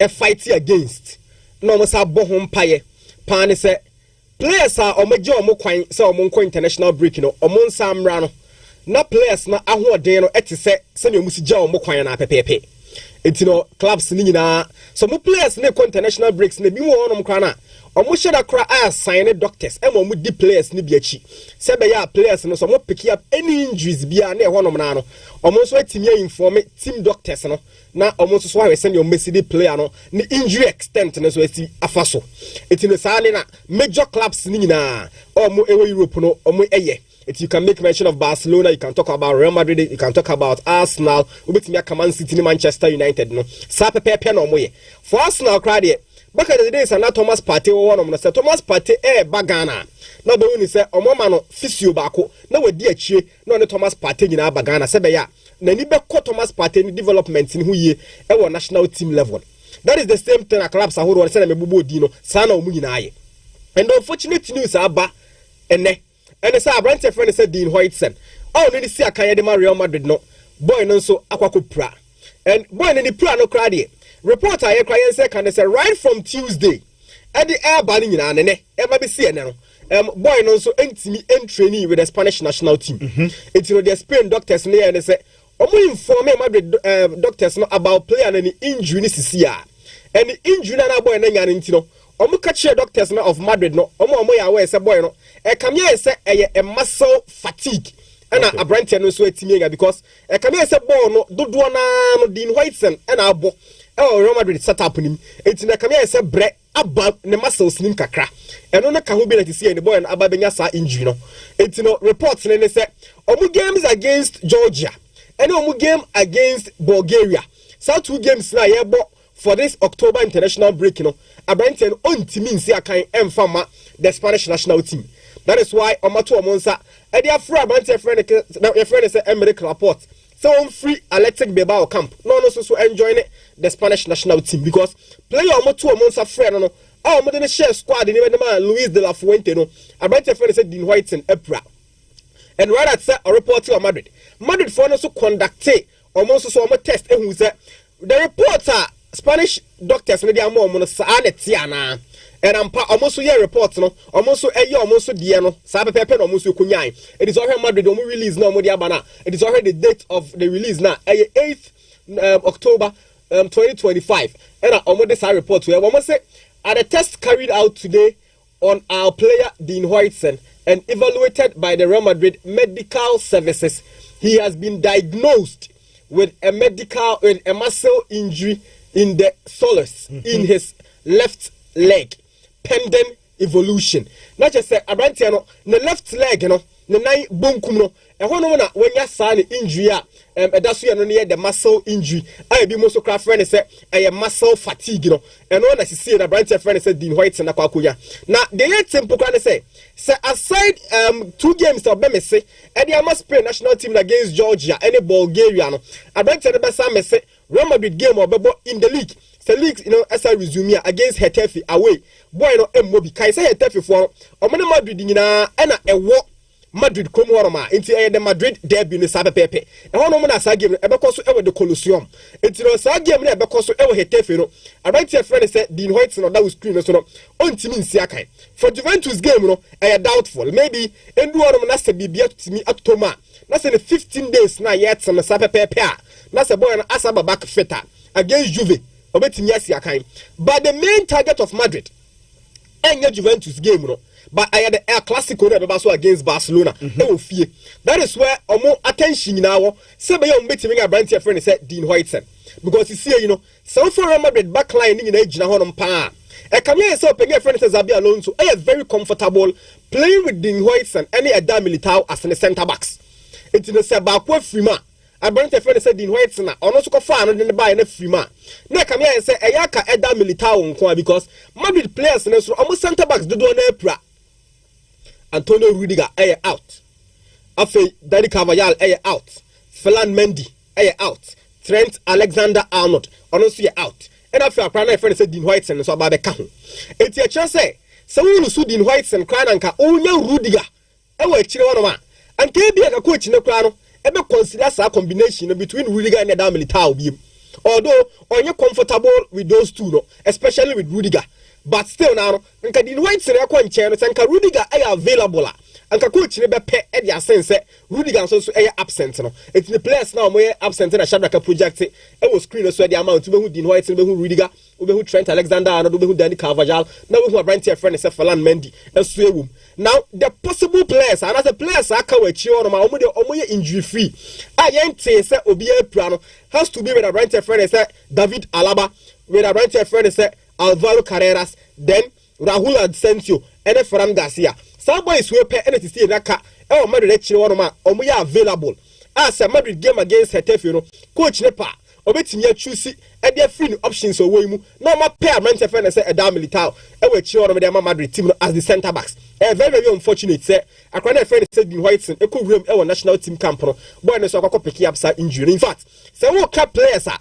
a fight against no mo sa bo hom paye pan say players are omejo omo kwan say omo nko international break no omo nsamra no na players na ahoden no ete se ne omusi gya omo kwan na pepepe etino clubs ni nyina so mo players na ko international breaks na bi mo honom kwan na omo sheda kra assign doctors e mo di players ni bi achi se be ya players no so mo pick up any injuries bia na e honom na no omo so atimi inform team doctors no na omo so ha we send your message player no ni injury extent na so ati afaso etino saale na major clubs ni nyina omo ewe Europe no omo eye. If you can make mention of Barcelona, you can talk about Real Madrid, you can talk about Arsenal, Man City, Manchester United, no. Sa pepe no moye. For Arsenal crowd here, back in the days na Thomas Partey one of them Thomas Partey bagana. Now the one say omoma no physio bako. Na we di achie, na ne Thomas Partey nyina bagana sebe ya. Na ni be ko Thomas Partey ni development ni hu ye e wo national team level. That is the same thing at clubs ahoro say na mebubo di no. Sa na omu nyina aye. And the unfortunate news aba ene and say Brent friend said Dean Whiteson. Oh, no, see a Kayadema Real Madrid no. Boy, no, so Aquaco pra. And boy, any pra no crady. Reporter, I cry and say, can say right from Tuesday. At the air banning in Anne, ever be seen now. Boy, no, so trainee with the Spanish national team. It's you know, the Spain doctors near and they say, Omo inform Madrid doctors no about player and any injury this year. And the injury na boy na intino. Omo catch doctors of Madrid no. Omo ya we say boy no. Come here say a muscle fatigue and a branch no so etimi because come here say ball no dodo na no Dean Whiteson and abo Real Madrid set up him etina come here say bre aba ne muscles nim kakra eno na ka ho bi na ti see the boy na aba benya sa injury no etino reports ne say omu games against Georgia and omu game against Bulgaria so 2 games na ye bo for this October international break you know Abraham ontimi nsi akan emfama the Spanish national team. That is why Omato Monsa and their friend your friend is Emerick Laporte. So on free Athletic Bilbao camp. No so enjoying the Spanish national team because player Omato Monsa friend no. Oh, mo dey share squad ni the man Luis de la Fuente no. About your friend said Dean Whiteson Epra. And right at say a report to Madrid. Madrid for no so conduct almost so test who say the reporter Spanish doctors no dey am mo no sa na and I'm almost a report no almost dear no sabe pepe no almost it is already Madrid release no mo dia bana it is already the date of the release now 8th October 2025. And I this report where we say at a test carried out today on our player Dean Huijsen and evaluated by the Real Madrid Medical Services, he has been diagnosed with a muscle injury in the soleus in his left leg, pending evolution. Not just say Abrantiano, the left leg, the nine bunkum no, and when you saw the injury, that's why you the muscle injury. I be most of our friends say a muscle fatigue, and all that you see the Abrantia friend said Dean Huijsen and Kwakuya. Now the yet simple can say aside 2 games of Bemese, and the must play national team against Georgia, any Bulgaria. Abrantia the best say Real Madrid game or Bebo in the league. The league, as I resume against Hetafe away. Boy, no, Mobi. Kai say Hetafe for Omani Madrid, and a walk Madrid Comorama into the Madrid derby in the Sabe Pepe. And one woman as I give Ebecoso ever the Colosseum. It's no Sagam Ebecoso ever Hetafe. I write to a friend said Dean Huijsen that was screen on Timin Siakai. For Juventus game, I am doubtful. Maybe and do one Nasa be beat to me up to Ma. That's in 15 days now yet some Sabe Pepe. That's a boy and Asaba back feta against Juve. But the main target of Madrid and Juventus game, but I had the El Clasico against Barcelona. That is where more attention now. Some young meeting a brand friend said Dean Huijsen. Because you see, some for Real Madrid backlining in age now on par. A Camille so pay friend says Zabi Alonso. I am very comfortable playing with Dean Huijsen any Adam Militao as in the centre backs. It's in the Sabakwa Frima. I brought a friend said Dean Huijsen on also fan and then buy a free man. Now come here and say Ayaka Eda Militao because Madrid players and almost centre backs do an April. Antonio Rudiger out. Afe Dani Carvajal out. Ferland Mendy out. Trent Alexander-Arnold also out. And after a friend said Dean Huijsen so about the count. It's a chance say someone who Dean Huijsen crying and can only Rudiger. Ewe Chile and KB a coach in the crown. Ever consider a combination between Rudiger and Eda Militao beam. Although on you comfortable with those two, especially with Rudiger. But still now, and can invite Seneca channels and Rudiger are available. And coach never pay at your sense. Rudiger also absent. It's the players now more absent in a Shadraka project. It was screen so the amount to who Dean Huijsen, who Rudiger, who Trent Alexander, and who Dani Carvajal. Now who are Brandt friend is Ferland Mendy and Swayum. Now the possible players and as the players are coming to injury free. I ain't say Obia Piano has to be with a Brandt friend is David Alaba, with a Brandt friend is Alvaro Carreras, then Rahul Asensio, and Ferran Garcia. Somebody will pay anything to see that Madrid actually one of my available. As a Madrid game against Hetafe, Coach Nepa, Obetimia choose and their free options so we no more pair Manchester friend and say a damn Militao, and we cheer on the Madrid team as the centre backs. A very, very unfortunate say a friend said Dean Huijsen, a cool room, our national team camp, boy, and so I could pick up some injury. In fact, so what cap players are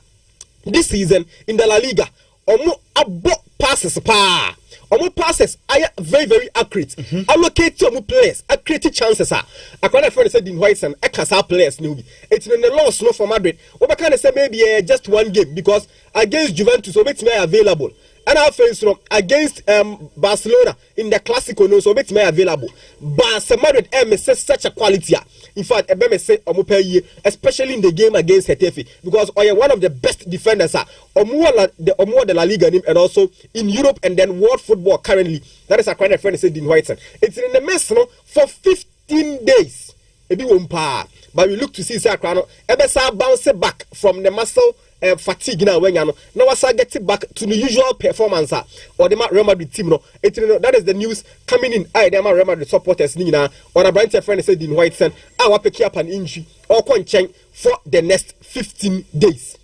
this season in the La Liga, or more about passes pa. Omo passes are very, very accurate. Allocate to omo players, accurate chances are. I can't friend said Dean Huijsen, Ekasa players newbie. It's in the loss no for Madrid. What can I say maybe just one game because against Juventus, it's may available. And our face against Barcelona in the Clasico, no, so it's may available. But Madrid MS such a quality. In fact, especially in the game against Hetafe, because I am one of the best defenders Omo de La Liga and also in Europe and then world football currently. That is a kind of friend said Dean Huijsen. It's in the mess for 15 days. But we look to see Sakrano Ebesa bounce back from the muscle fatigue now when now as I get it back to the usual performance or the Real Madrid team that is the news coming in. I them Real Madrid supporters nina on a branch friend said Dean Huijsen I will pick up an injury or conchain for the next 15 days.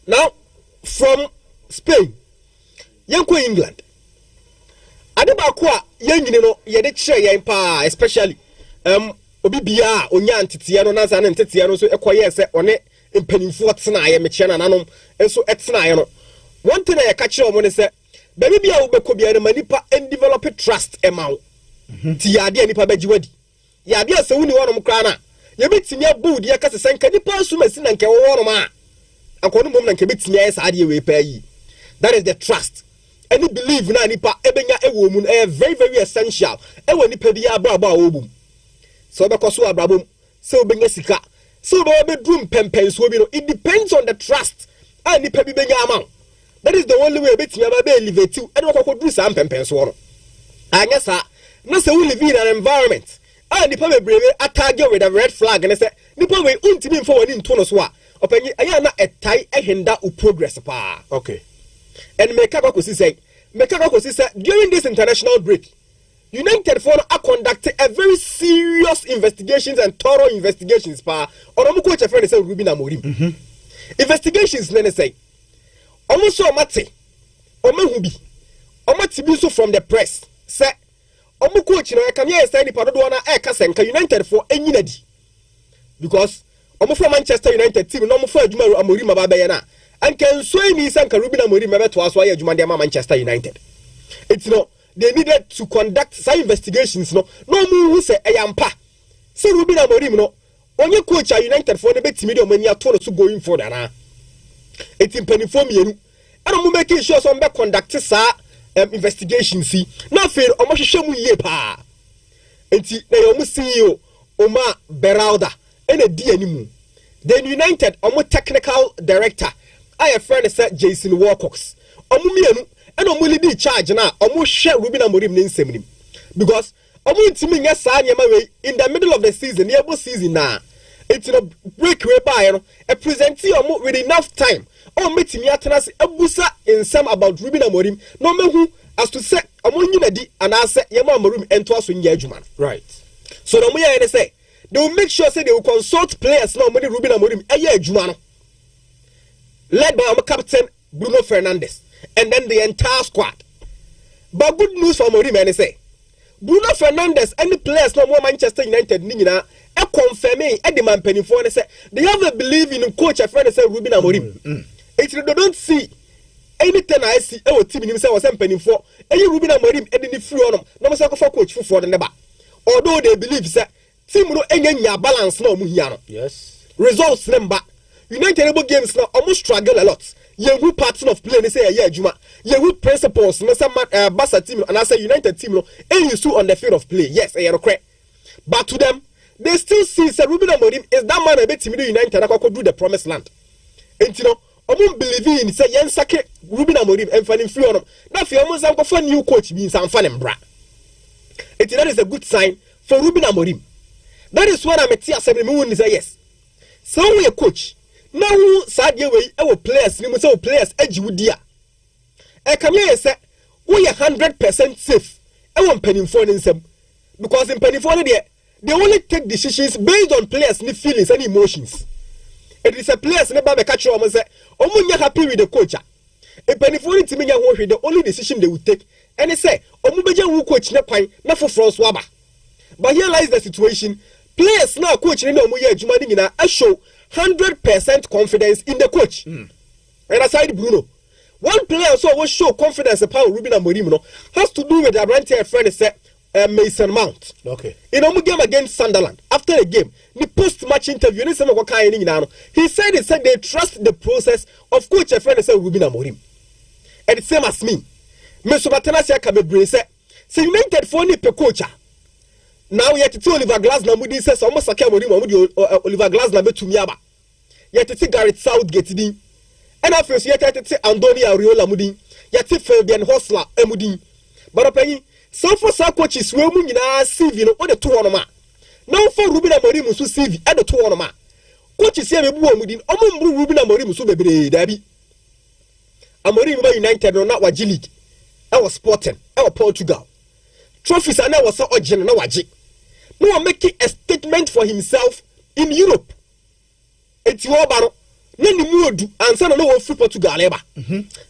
Now from Spain, Yanko England. Adebakwa yengino yede share pa especially obi bia onya antetiano na za na antetiano so ekoye se one mpanimfo tena ye meche na nanom enso etena ye no one thing I catch you on say baby bia wo beko bia na manipa and develop trust emao ti ya de nipa bagiwadi ya de se woni wonom kra na ye betimi abudi ya kase senka nipa so masi na nke wo wonom a akono mom na nke betimi ya sa de we pa yi. That is the trust. Any believe na nipa ebenya ewo mu very, very essential ewo nipa bia brabo a obum so be koso abrabom se obenya sika So the bedroom pempens will be it depends on the trust and the pebi benyama. That is the only way bit me elevate you and what could do some pempens one. And yes, sir, no say we live in an environment. And the pebi brave attack you with a red flag and I say the way ultimate for in tonoswa. Open ayana a tie a henda u progress pa. Okay. And Mekako say during this international break, United for conducted a very serious investigations and thorough investigations pa on coach a friend say Ruben Amorim. Investigations nene say almost so mate omehubi omatibiso from the press say omo coach no can hear say ni padodo na e kasa nka United for enyinadi because omo from Manchester United team no omo for adwuma Amorim abaye na and can so ni say nka Ruben Amorim mebeto aso aye adwuma de Manchester United. It's no they needed to conduct some investigations no who say ayampa say Ruben Amorim no onye coach at United for the betimi de omani ato no so going for na it's in penifo mienu and I'm making sure some be conduct investigations see na fail omo hwehwe mu yie pa enti na yo mu CEO Omar Beralda ene di animu then United omo technical director I friend said Jason Wilcox omo mienu and omo lead charge na omo share Ruben Amorim ne nsem nim because omo ntimi nya saa nyema we in the middle of the season near season na it's no break we by no a presentee omo with enough time o metimi atena se abusa in some about Ruben Amorim no mehu as to say omo nyinadi and I say yema Amorim ento aso nya adwuma right so no mo ya say they will make sure say they will consult players no money Ruben Amorim eye adwuma no led by our captain Bruno Fernandes and then the entire squad. But good news for Amorim and say Bruno Fernandes and the players no more Manchester United nina e confirming e demand penny for and say they have a belief in coach a friend say Ruben Amorim. They don't see anything I see our team himself was penny for any Ruben Amorim e the free on no say for coach for the never. Although they believe that team no enya balance no mu hia no. Yes. Results number United able games now almost struggle a lot. You pattern of play, they say, yeah, Juma. You principles, no some Barca team and I say United team, no, and you still on the field of play. Yes, I correct. But to them, they still see that Ruben Amorim is that man a bit timid United that could do the promised land. And you know, I won't believe in say Yen Sake Ruben Amorim and finding free on them. Now, if you almost have a new coach means I'm fun and bra. That is a good sign for Ruben Amorim. That is what I'm a tear 7 moon is a yes. So we a coach. Now, Sadia way, our players, we must players edge with dear. I come here say, we are 100% safe. I want penny for them because in penny for they only take decisions based on players' feelings and emotions. It is a players never catch you and say, oh, you're happy with the coach. A penny for it to me, the only decision they will take. And they say, oh, Mubaja will coach Nepine, not for François. But here lies the situation. Players now coach in a show 100% confidence in the coach. And aside Bruno, one player also will show confidence about Ruben Amorim no, has to do with the Abrante friend said Mason Mount. Okay. In a game against Sunderland, after the game, the post-match interview, he said they trust the process of coach a friend said Ruben Amorim. And the same as me. Meso Batanasi Akabe said, so United for any coacher. Now yet to Oliver Glasner Moody says almost a Cameroon Oliver Glasner to Miaba. Yet to Gareth Southgate din. And after yet to say Andonia Ariola Mudin, yet to Fabian Hosler Emudin. But a penny, some for some coaches swimming in our CV on the 2 on ma. Now for Ruben Amorim who CV at the 2 on ma. Coaches here Mudin, Omum Ruben Amorim so baby Debbie. Amorim United or not what G League. I was Sporting, I was Portugal. Trophies and I was so urgent now. No one making a statement for himself in Europe. It's your battle. None mood and son no free Portugal.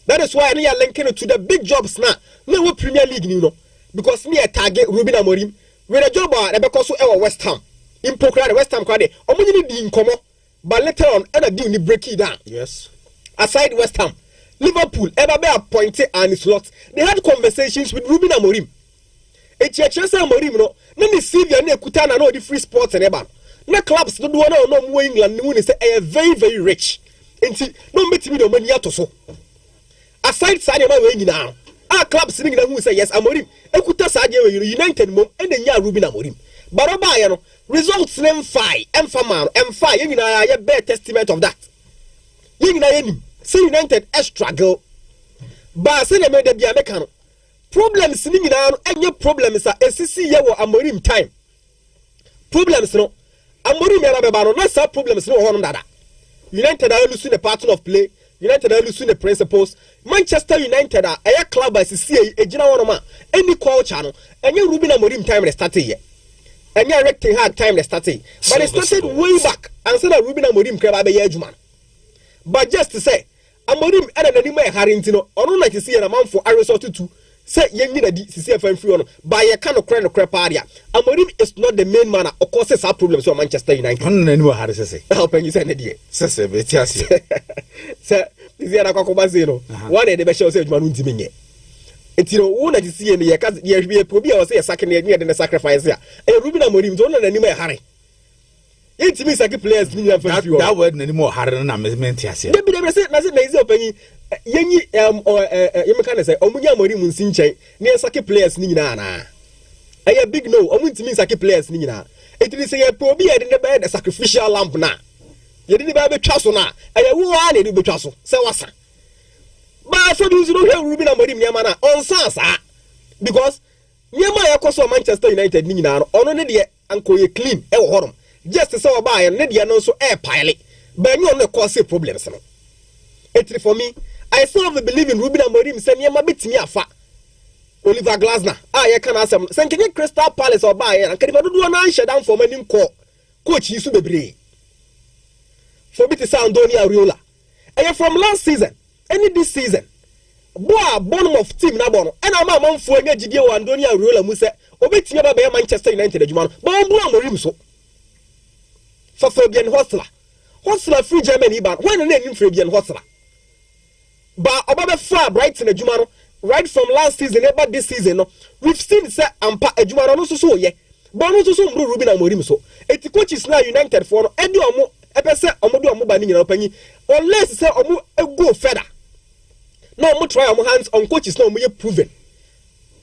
That is why I link it to the big jobs now. No Premier League, you know. Because me a target Ruben Amorim. With a job at because our West Ham. In Pocra, West Ham Crade. Omuni di incomo. But later on, and a deal ni break it down. Yes. Aside West Ham, Liverpool ever be appointed and his lot. They had conversations with Ruben Amorim. Echechesa Amorim no na ni CV na ekuta na no the free sports and eba na clubs no do no mo England ni say e very very rich enti no metimi do mani atoso aside Sadio ma we nyina a clubs ni nyina hu say yes Amorim ekuta Sadio we United mom and nya Ruben Amorim baroba ye no results nem fine man and fine you know a better testament of that you know any say United a struggle but say dem dey bia make no problems ni nyina no enye problems a esisi ye wo Amorim time problems no Amorim ya ba no na sa problems no ho no dada United are losing the pattern of play United are losing the principles Manchester United are a club as see e gina wono ma any culture no enye Ruben Amorim time restart here enye Erik ten Hag time restart but it started way back and said that Ruben Amorim kra ba be adwuma but just to say Amorim era na nima e harinti no ono na kisi na manfo aresort to say yenyi na di sisi afan free ono by ye kan no kre paria Amorim is not the main man of course our problems for Manchester United ono na nima hare sese help you say na die sese be ti ase say sisi na kwakoba say no one dey be show say adwuma no ntimi nye etiro wo na kisi ye ne ye ka ye probi a say sack na ye de sacrifice ya Ruben Amorim ono na nima e hare it means like players that word anymore harder na meant here. They say na easy open yenyi you can say omunya Amorim nsinchen na sake players ni nyina na. A big no omuntimi sake players ni nyina. It is say probi e de be the sacrificial lamp na. Ye de be betwa so na. Aya wo a na de betwa so. Say wasa. Ba so do no hear Ruben Amorim nyama na on sansa because nyama yakoso Manchester United ni nyina no ono ne de anko ye clean e wo horom. Just to say about and Lydia no so air pilot, but you only cause problems. It's for me. I still have a believe in Ruben Amorim saying, "Yeah, my bit me afa." Oliver Glasner, I can ask him. Saying, "Can you Crystal Palace or buy?" And can you do an answer down for many coach you be brave. For me to say Andoni Ariola, and from last season, any this season, boy, bottom of team na bono. And I'm a man for energy deal Andoni Ariola. Muse, obey me about Manchester United. Juman, but I'm Amorim so. For Fabian Hostler free Germany ban when the name Fabian Hostler but about far Brighton Ejumano right from last season about this season no we've seen say ampa Ejumano no so ye but no so Ruben Amorim so it coaches now United for no edi omo epese omo do omo ba ni nyina opanyi unless say omo go further no omo try omo hands on coaches now omo ye proven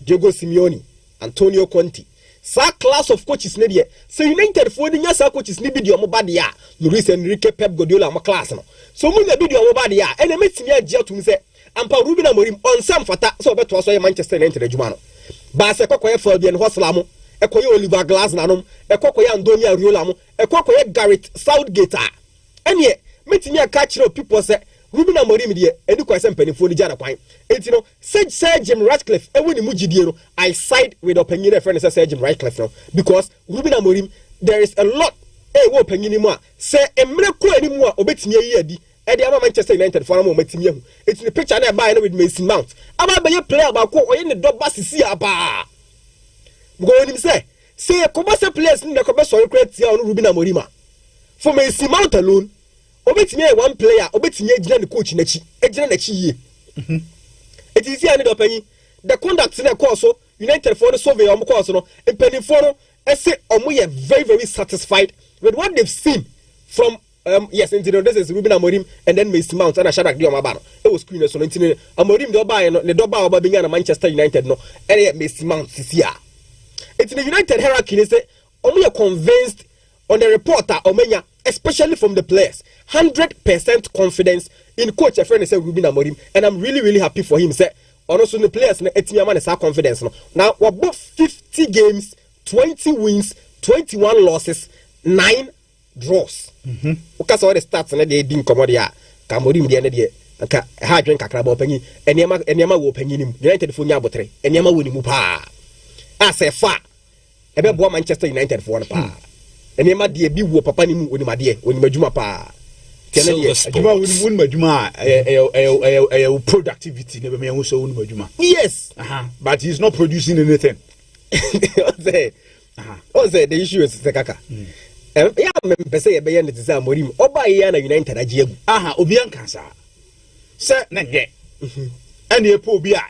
Diego Simeone Antonio Conte sa class of coaches ne de say United for the nyasa coaches ni bi de omo ba de a Luis Enrique Pep Guardiola omo class no so mu na bi de omo ba de a ene metimi agi atum say ampa Ruben Amorim on sam fata so obeto so Manchester United adwuma no ba se kokoye Fabian Hosla mo ekoye Oliver Glasner no ekokoye Andoni Ariola mo ekokoye Gareth Southgate ene metimi aka kire people say Ruben Amorim de eni kwase mpanifo ni jana kwan etino Sir Jim Ratcliffe ewoni mu gidie no I side with opinion friend Sir Jim Ratcliffe no because Ruben Amorim there is a lot wo opinion mu a say emre ko ani mu a obetimi ayi adi e de ama Manchester United for am obetimi ahu etini picture na buy no with Mason Mount ama be player ba ko oye ne doba sisi aba go onim say ko ba say players ni ko be so create ya on Ruben Amorim a for Mason Mount alone obetimi one player obetimi agina ne coach nachi agina nachi ye it is here and opani the conduct in the course United for the survey on course no impending for no say omo very very satisfied with what they've seen from yes into this is Ruben Amorim and then Mason Mount and Shadrack Diomabano it was screen so into Amorim do buy no the do buy oba binya na Manchester United no and Mason Mount sisia it's the United hierarchy is say omo convinced on the reporter omenya especially from the players 100% confidence in coach a friend say Ruben Amorim and I'm really happy for him say also the players na etimi ama na confidence no now we both 50 games 20 wins 21 losses 9 draws ukasa all the stats na dey din komodi a Amorim dey na dey aka ha dwen kakra ba opanyi eniama wo opanyi nim United fo nya abotre eniama wo ni mu pa ase fa ebe bo Manchester United fo no pa eniama dey bi wo papa ni mu onimade onimajuma pa productivity yes but he's not producing anything. The issue is Sekaka. Yeah, me say e be yan ti say Amorim oba ye na United agiegu obi anka sa say na nye and e po obi a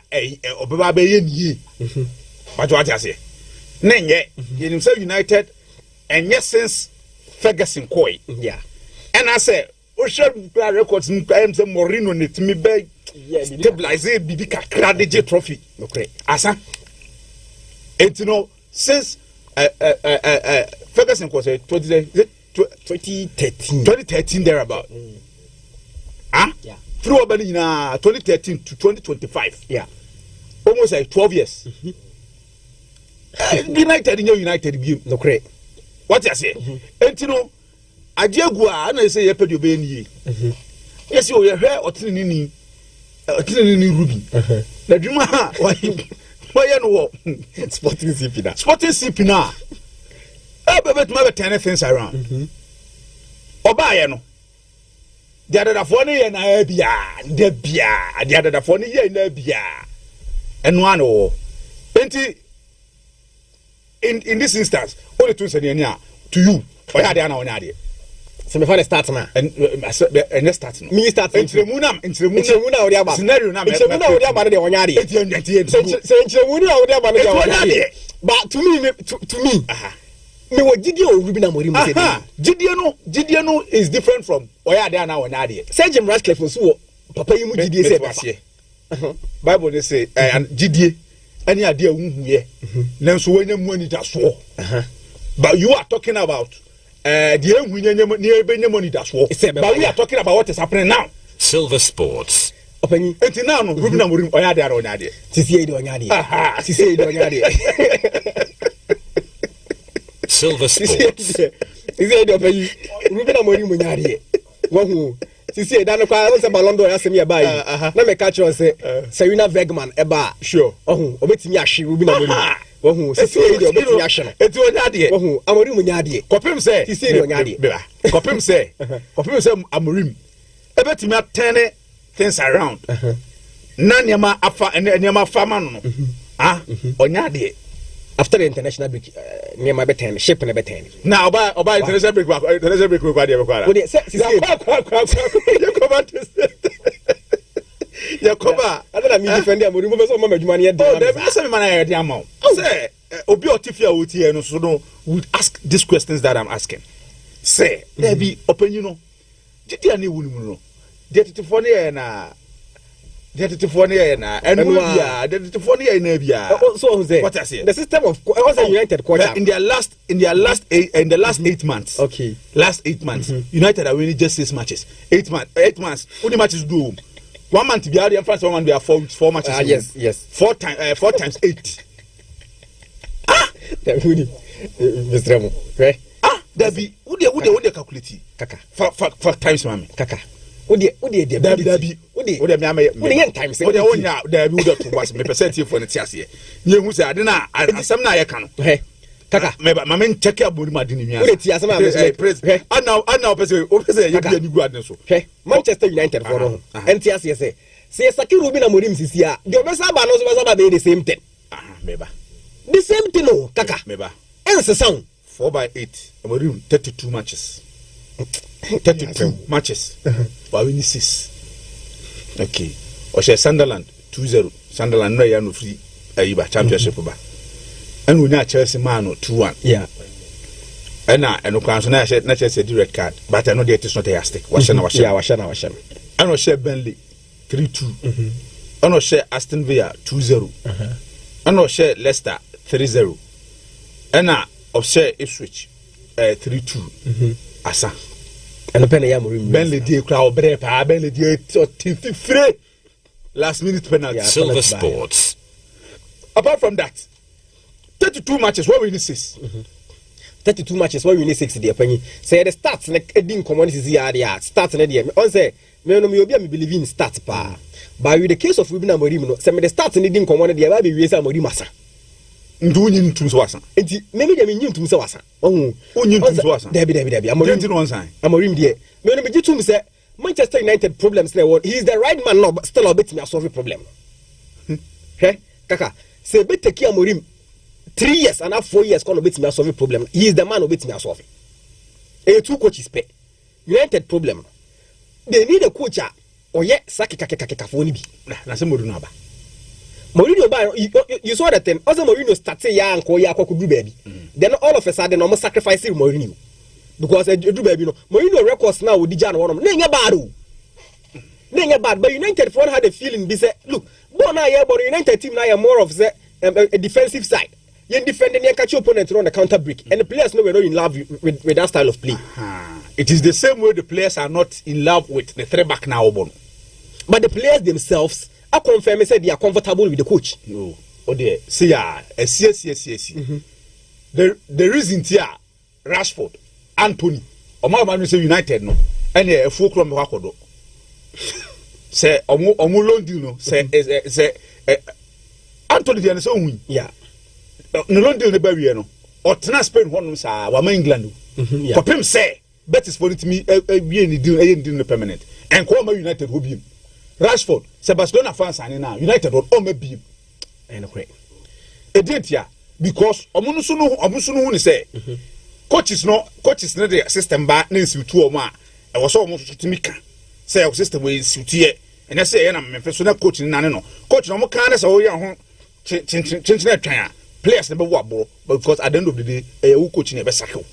obeba be ye nie what you say na nye you say United and yes since Ferguson koi yeah and I say o share records am say Mourinho net me be stabilize bibi kakra de trophy okay asa et you know since Ferguson was 2013 thereabout. Yeah. Through 2013 to 2025. Yeah. Almost like 12 years. United game. No great. What I say? And you know, I Diagua, and I say, you pay your baby. Yes, you are here or Tinini Ruby. The Juma, why you Sporting Sipina. Sporting Sipina. I bet my 10 things around. Obayano. The other funny and I be the other funny and Bia. And one or 20 in this instance, only two senior to you. Or had an idea. Semi-final starts now. And start. Me start in Tremuna, or the other scenario. Now, it's a winner or the other Wanyadi. But to me, me what Gideon Rubina Morim said. Gideon is different from Oyadana or Nadia. Sergeant Ratcliffe was so Papa you said Bible they say and Gideon any idea ye. Nanso when you money that's war. But you are talking about the near money that's war. But we are talking about what is happening now. Silver Sports. Open it now, Rubina Morim Oyada or Nadia. Sisi Onyadi. Sisi Onyadi. Silver Sports. Rubina Morim Onyadi. Wahu. Sisi Dano Kwa was a Balondo Asemi Abai. Na me catch us Serena Vegman Eba. Sure. Oh, obeti mi ashi Rubina Morim. Wahu. Sisi obeti mi ashi. Etu Onyadi. Wahu. Amorim Onyadi. Kopim say. Sisi Onyadi. Kopim say. Kopim say Amorim. Ebeti mi atene things around. Na nyama afa nyama fama no. Onyadi. After the international break, near my betan, ship and a betan. Now, by international break, international break, you come back. I don't mean defend them. We remove some money. Oh, there's some money at the amount. Say, Obi Otifia Uti, so no, would ask these questions that I'm asking. Say, there be open, you know. Did you know? Did it for the so what I say? The system of United quarter in the last 8 months. Okay, last 8 months. United are winning just 6 matches. 8 months. Only matches do 1 month to be out in France. 1 month we have 4 matches. Yes. 4 times 8. Mr. Remo, right? There be would they calculate? Kaka. For times, mommy. Kaka. Would times. Would there be to was me percent for the Tiasia. You who say I didn't some na can. Kaka, my check out Madini. And now, say, you good so. Manchester United for and Tiasia say, Saki Rubina Morim Sisia, the best about the same thing. The same thing, no, Kaka. Answer sound 4x8. Morim 32 matches. 32 matches. But we need 6. Okay. Or Sunderland 2-0. Sunderland no yano free Aiba championship ba. And we na Chelsea man 2-1. Yeah. And no can na Chelsea direct card, but I know that it's not a stick. Washana. And no share Burnley 3-2. And no share Aston Villa 2-0. And no share Leicester 3-0. And na share Ipswich 3-2. Asa. And the Burnley dey crowd brepa Burnley dey free last minute penalty. Silver Sports. Apart from that, 32 matches where we need 6. 32 matches where we need 6 there penny. Say the stats like Edin communities here stats na there. On say me no me obi am believe in stats pa. But with the case of Rubina Morim no, say me the stats in Edin community there be we say Morim asa. Ndu nyin tum so wasa. Enti maybe dem nyin tum so wasa. Nyin tum so wasa. Debi. Amorim there. Me no be tum say Manchester United problems na he is the right man no, but still obet me solve problem. Kaka, say be take Amorim 3 years and 4 years can obet me solve problem. He is the man obet me solve. Two coaches pay. United problem. They need a coach or yet saki kaka for ni bi. Na say Mourinho aba. Mourinho you saw that then. Also Mourinho started ya anko ya kwaku do baby. Then all of a sudden almost sacrificing Mourinho. Because do baby no. Mourinho records now with Dijan one. Nenya bad. But United for had a feeling be say, look, but United team now are more of a defensive side. you defending your catch opponent on the counter break, and the players know we're not in love with that style of play. It is the same way the players are not in love with the 3-back now, but the players themselves are confirming say they are comfortable with the coach. No, oh dear, see the reason here, Rashford, Anthony, or my man say United no, and a full from Wakodo. Say omu loan deal no, say Anthony the answer yeah. No loan deal the barrier no, or transfer one sa wa England. For him say. Bet is for it me be any deal permanent. And call my United will be Rashford, Barcelona fans and now United will all be and okay. A date ya because Omusuno say coaches no the system ba name two or more. I was almost to me say our system way suit here and I say I'm professional coach in no coach no more kind of ya chin players never work because at the end of the day a coach never sackle.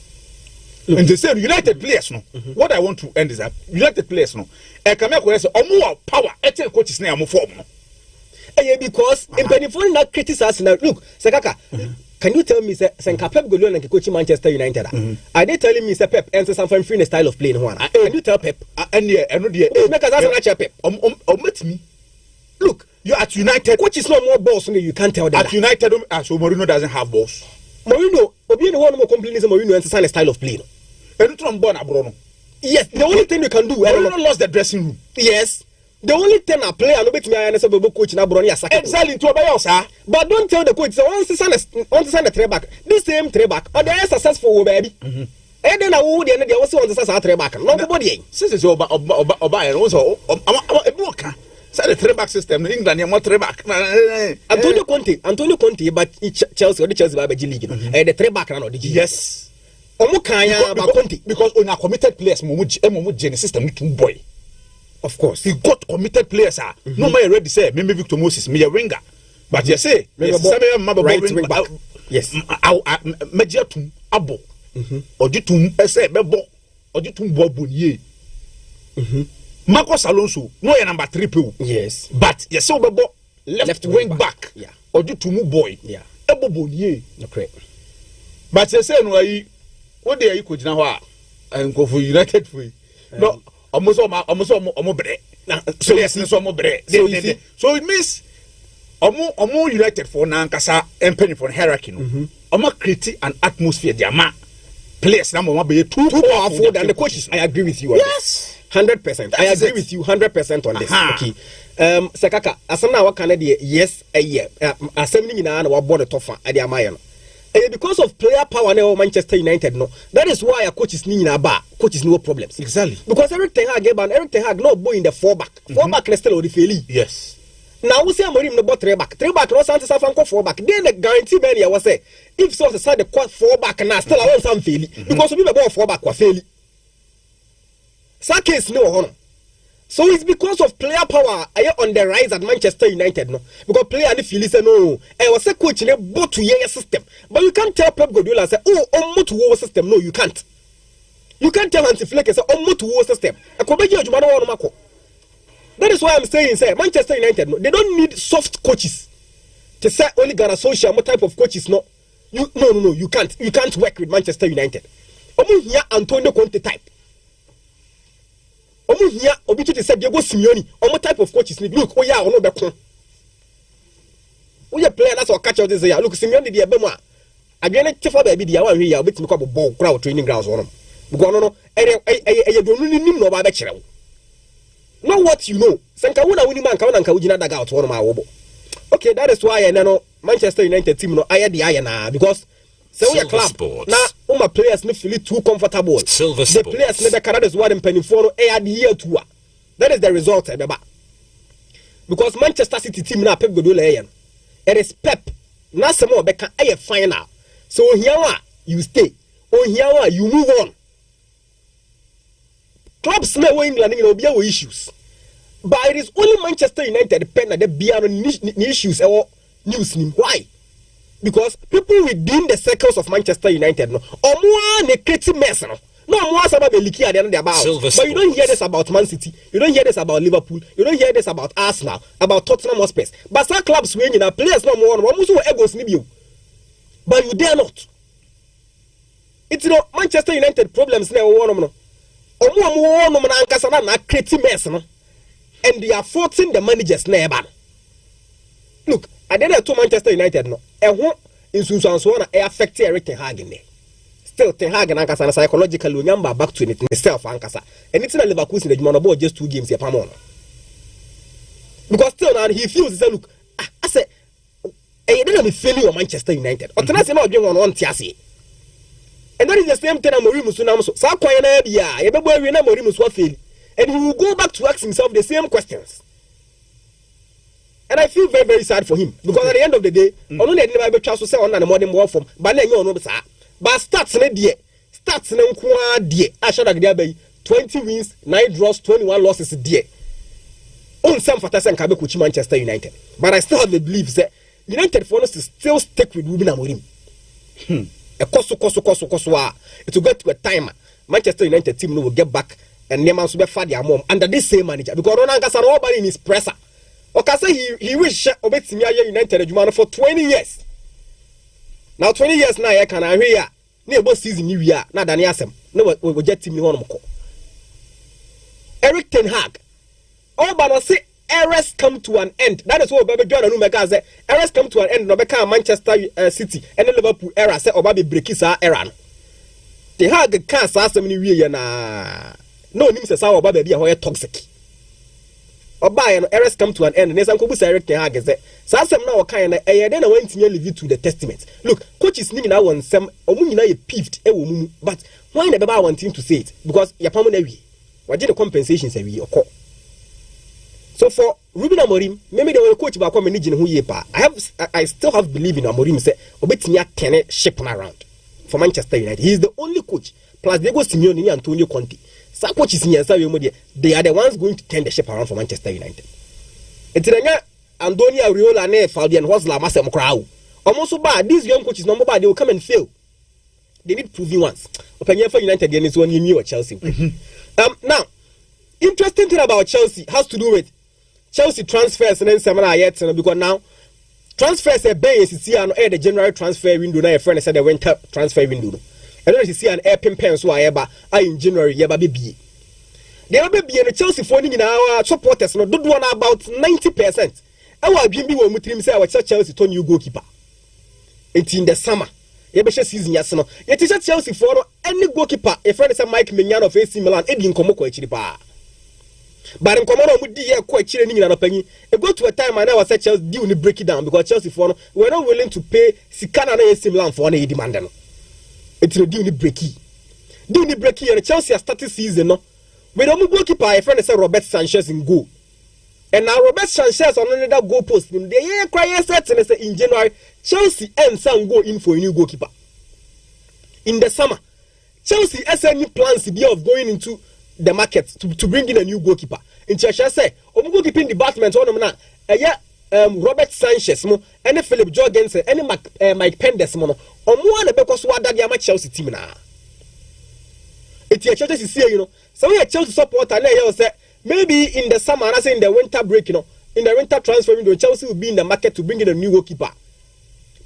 And they say United players no. What I want to end is that United players no. I come here say more power. Ete coaches na am form no. Because in Penifon not criticize now. Look, Sekaka, can you tell me say Pep Guardiola and coach Manchester United? Are they telling me say Pep answer something free in the style of playing one? Can you tell Pep? And yeah, I know the make us answer Pep. Omit me. Look, you at United. Coaches no more balls, you can't tell them. At United, so Mourinho doesn't have balls. Mourinho, Obi no one more complaining Mourinho answer a style of playing. Yes, the only thing you can do. Mourinho lost the dressing room. Yes, the only thing a player no bet me I say coach na Brony Asaka. Exactly to obey us, but don't tell the coach say once send the 3-back. This same 3-back, or they are successful baby. And then I would they also want to say 3-back. No nobody. Since it's over also say the 3-back system in England, you more 3-back. Antonio Conte, but Chelsea or the Chelsea by the league. And the 3-back now the yes. Because on a committed players, Momu system too boy. Of course, he got committed players. No man already say maybe Victor Moses, me a winger, but you say yes, Mediatum Abo, or Jitum say Bebo, or Jitum Bobunye. Marcos Alonso, no number 3 people. Yes, but you say Bebo left wing back. Yeah, or Jitum boy. Yeah, Ebo Bunye. Okay, but you say no. What day you could now and go for United free? No, almost bread. So yes, so it means Omo United for Nankasa and penny for hierarchy. Omo create an atmosphere. The ama players now be too powerful than the coaches. I agree with you. Yes, 100%. I agree with you 100% on this. Okay. Sekaka, asana wa Canada yes a year. Assembling in an board of tougher at the Amayan. Because of player power now Manchester United no. That is why a coach is need a bar. Coach is no problems. Exactly. Because everything I get ban everything I no boy in the 4-back. 4-back is still the fairly. Yes. Now we say I'm no about 3-back. 3-back no Santos Afan 4-back. Then the guarantee many I was say if so decide the 4-back now still I want some fairly. Because we be about 4-back wa fairly. Sa case no honor. So it's because of player power on the rise at Manchester United no. Because player ni feel say no. I was a coach in a both to year system. But you can't tell Pep Guardiola say oh to war system. No, you can't. You can't tell Hansi Flick say oh to war system. That is why I'm saying say Manchester United no, they don't need soft coaches. To say only Ghana social what type of coaches no. You can't work with Manchester United. Here Antonio Conte type. Omo here obi to say Diego Simeone omo type of coaches need look oya ono be kon oya player that's what catch out this year look Simeone dey be mo adwene tefa ba bi dey wan hwe ya obetimi kwa ball crowd training grounds wono because no e do nim no ba be kire wo know what you know sanka wona woni man ka wona nka wugina daga out wono ma wo bo okay that is why no Manchester United team no aye dey aye na because so we club now all my players no feel too comfortable. The players never carry this word in Pennyfono adhere to that is the result because Manchester City team now Pep Guardiola it is Pep now some more become a final so here you stay here you move on clubs now in England will be issues but it is only Manchester United pen that be issues or news why. Because people within the circles of Manchester United no omo ne create mess no omo asaba be leaky at the end about but you don't hear this about Man City, you don't hear this about Liverpool, you don't hear this about Arsenal, about Tottenham Hotspur, but some clubs when you players no more omo so egos ni bio but you dare not. It's no Manchester United problems now. One na creating mess, no, and they are forcing the managers never. Look, I didn't to Manchester United no. In Susan affect Eric Ten Hag in there. Still Ten Hag and Ankasa psychologically number back to it itself Ankasa. And it's in Liverpool in the Monabo just 2 games here Pamon. Because still now he feels he said, look, I said I didn't be failing on Manchester United. Or tonight not doing on Tiasi. And that is the same thing Amorim Sunamso. Sakwayana Bia, everybody Amorim was what fail. And he will go back to ask himself the same questions. And I feel very, very sad for him. Because at the end of the day, only never try to say on the modern war form, but then you know, but stats in a dear, stats in a dear. I should have 20 wins, 9 draws, 21 losses a dear. On some for Tassan Kabe Manchester United. But I still have the belief that United for us to still stick with Ruben Amorim. A cost. It will get to a time Manchester United team will get back and Neman will be far their mom under this same manager. Because Ronaldo has nobody in his presser. Okay, say he wish Obetimi United for 20 years. Now 20 years now I can hear near season new year. Now Daniel Asem. No we get team one more. Eric Ten Hag. Oh, but I say errors come to an end. That is what Baby John and Umeka say. Errors come to an end. No beka Manchester City and then Liverpool error say Obabi breakisa error. Ten Hag can't say so many years na. No nim say sao Obabi be a toxic. Oba errors come to an end. Nesan ko busa Eric Ten Hag say sasem na wakan na then I went to leave it to the testament. Look, coaches ni na won sem omu nyina ye peeved e wo mu, but why na beba wanting to say it? Because yapamo na wi. Waje the compensation say wi okọ. So for Ruben Amorim, maybe the coach back managing who ye pa. I still have belief in Amorim say obetinya ten ship around for Manchester United. He is the only coach plus Diego Simeone and Antonio Conte. Some coaches in they are the ones going to turn the ship around for Manchester United. It's Antonio Areola and Fabian Hosler Marcel Crowd. Almost bad. These young coaches, no bad, they will come and fail. They need proving once. Opinion for United again is one you knew at Chelsea. Now, interesting thing about Chelsea has to do with Chelsea transfers and then some yet because now transfers are being see an air the January transfer window. Now a friend said the winter transfer window. And then you see an air pin pens who are in January, baby. There will be a Chelsea funding in our supporters, no, don't want about 90%. I will be one with him say our Chelsea to new goalkeeper. It's in the summer. Yebesha season yasno. Yet is Chelsea for any goalkeeper. A friend is a Mike Mignan of AC Milan, Edin Komoko Chiripa. But in Commodore would be quite chilling in an opinion. It go to a time I now said Chelsea due break it down because Chelsea for we're not willing to pay Sikana and AC Milan for any demand. It's a due breaky. Due breaky and Chelsea has started season. No, we don't goalkeeper. A friend is Robert Sanchez in goal. And now Robert Sanchez on another goal post. The year cry set in January, Chelsea and some go in for a new goalkeeper. In the summer, Chelsea has any plans to be of going into the market to bring in a new goalkeeper. In Chelsea say, goalkeeping department on Robert Sanchez mo, and Philip Jorgensen, and Mike Pendes mo, or more than because what that Chelsea team now. It's your Chelsea see, you know. So we are Chelsea supporter and they say maybe in the summer, I say in the winter break, you know, in the winter transfer window, Chelsea will be in the market to bring in a new goalkeeper.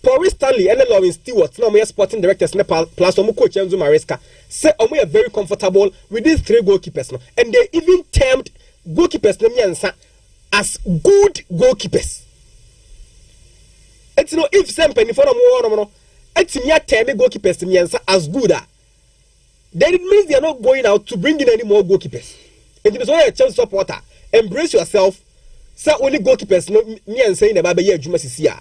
Paul Stanley and Lawrence Stewart, now we are sporting directors plus coach Enzo Maresca, say we are very comfortable with these 3 goalkeepers now. And they even termed goalkeepers as good goalkeepers. It's no if some penny for no, it's near term goalkeepers as good. Then it means they are not going out to bring in any more goalkeepers. It is only a Chelsea supporter. Embrace yourself. Say only goalkeepers no me and saying about the year Juma Sisia.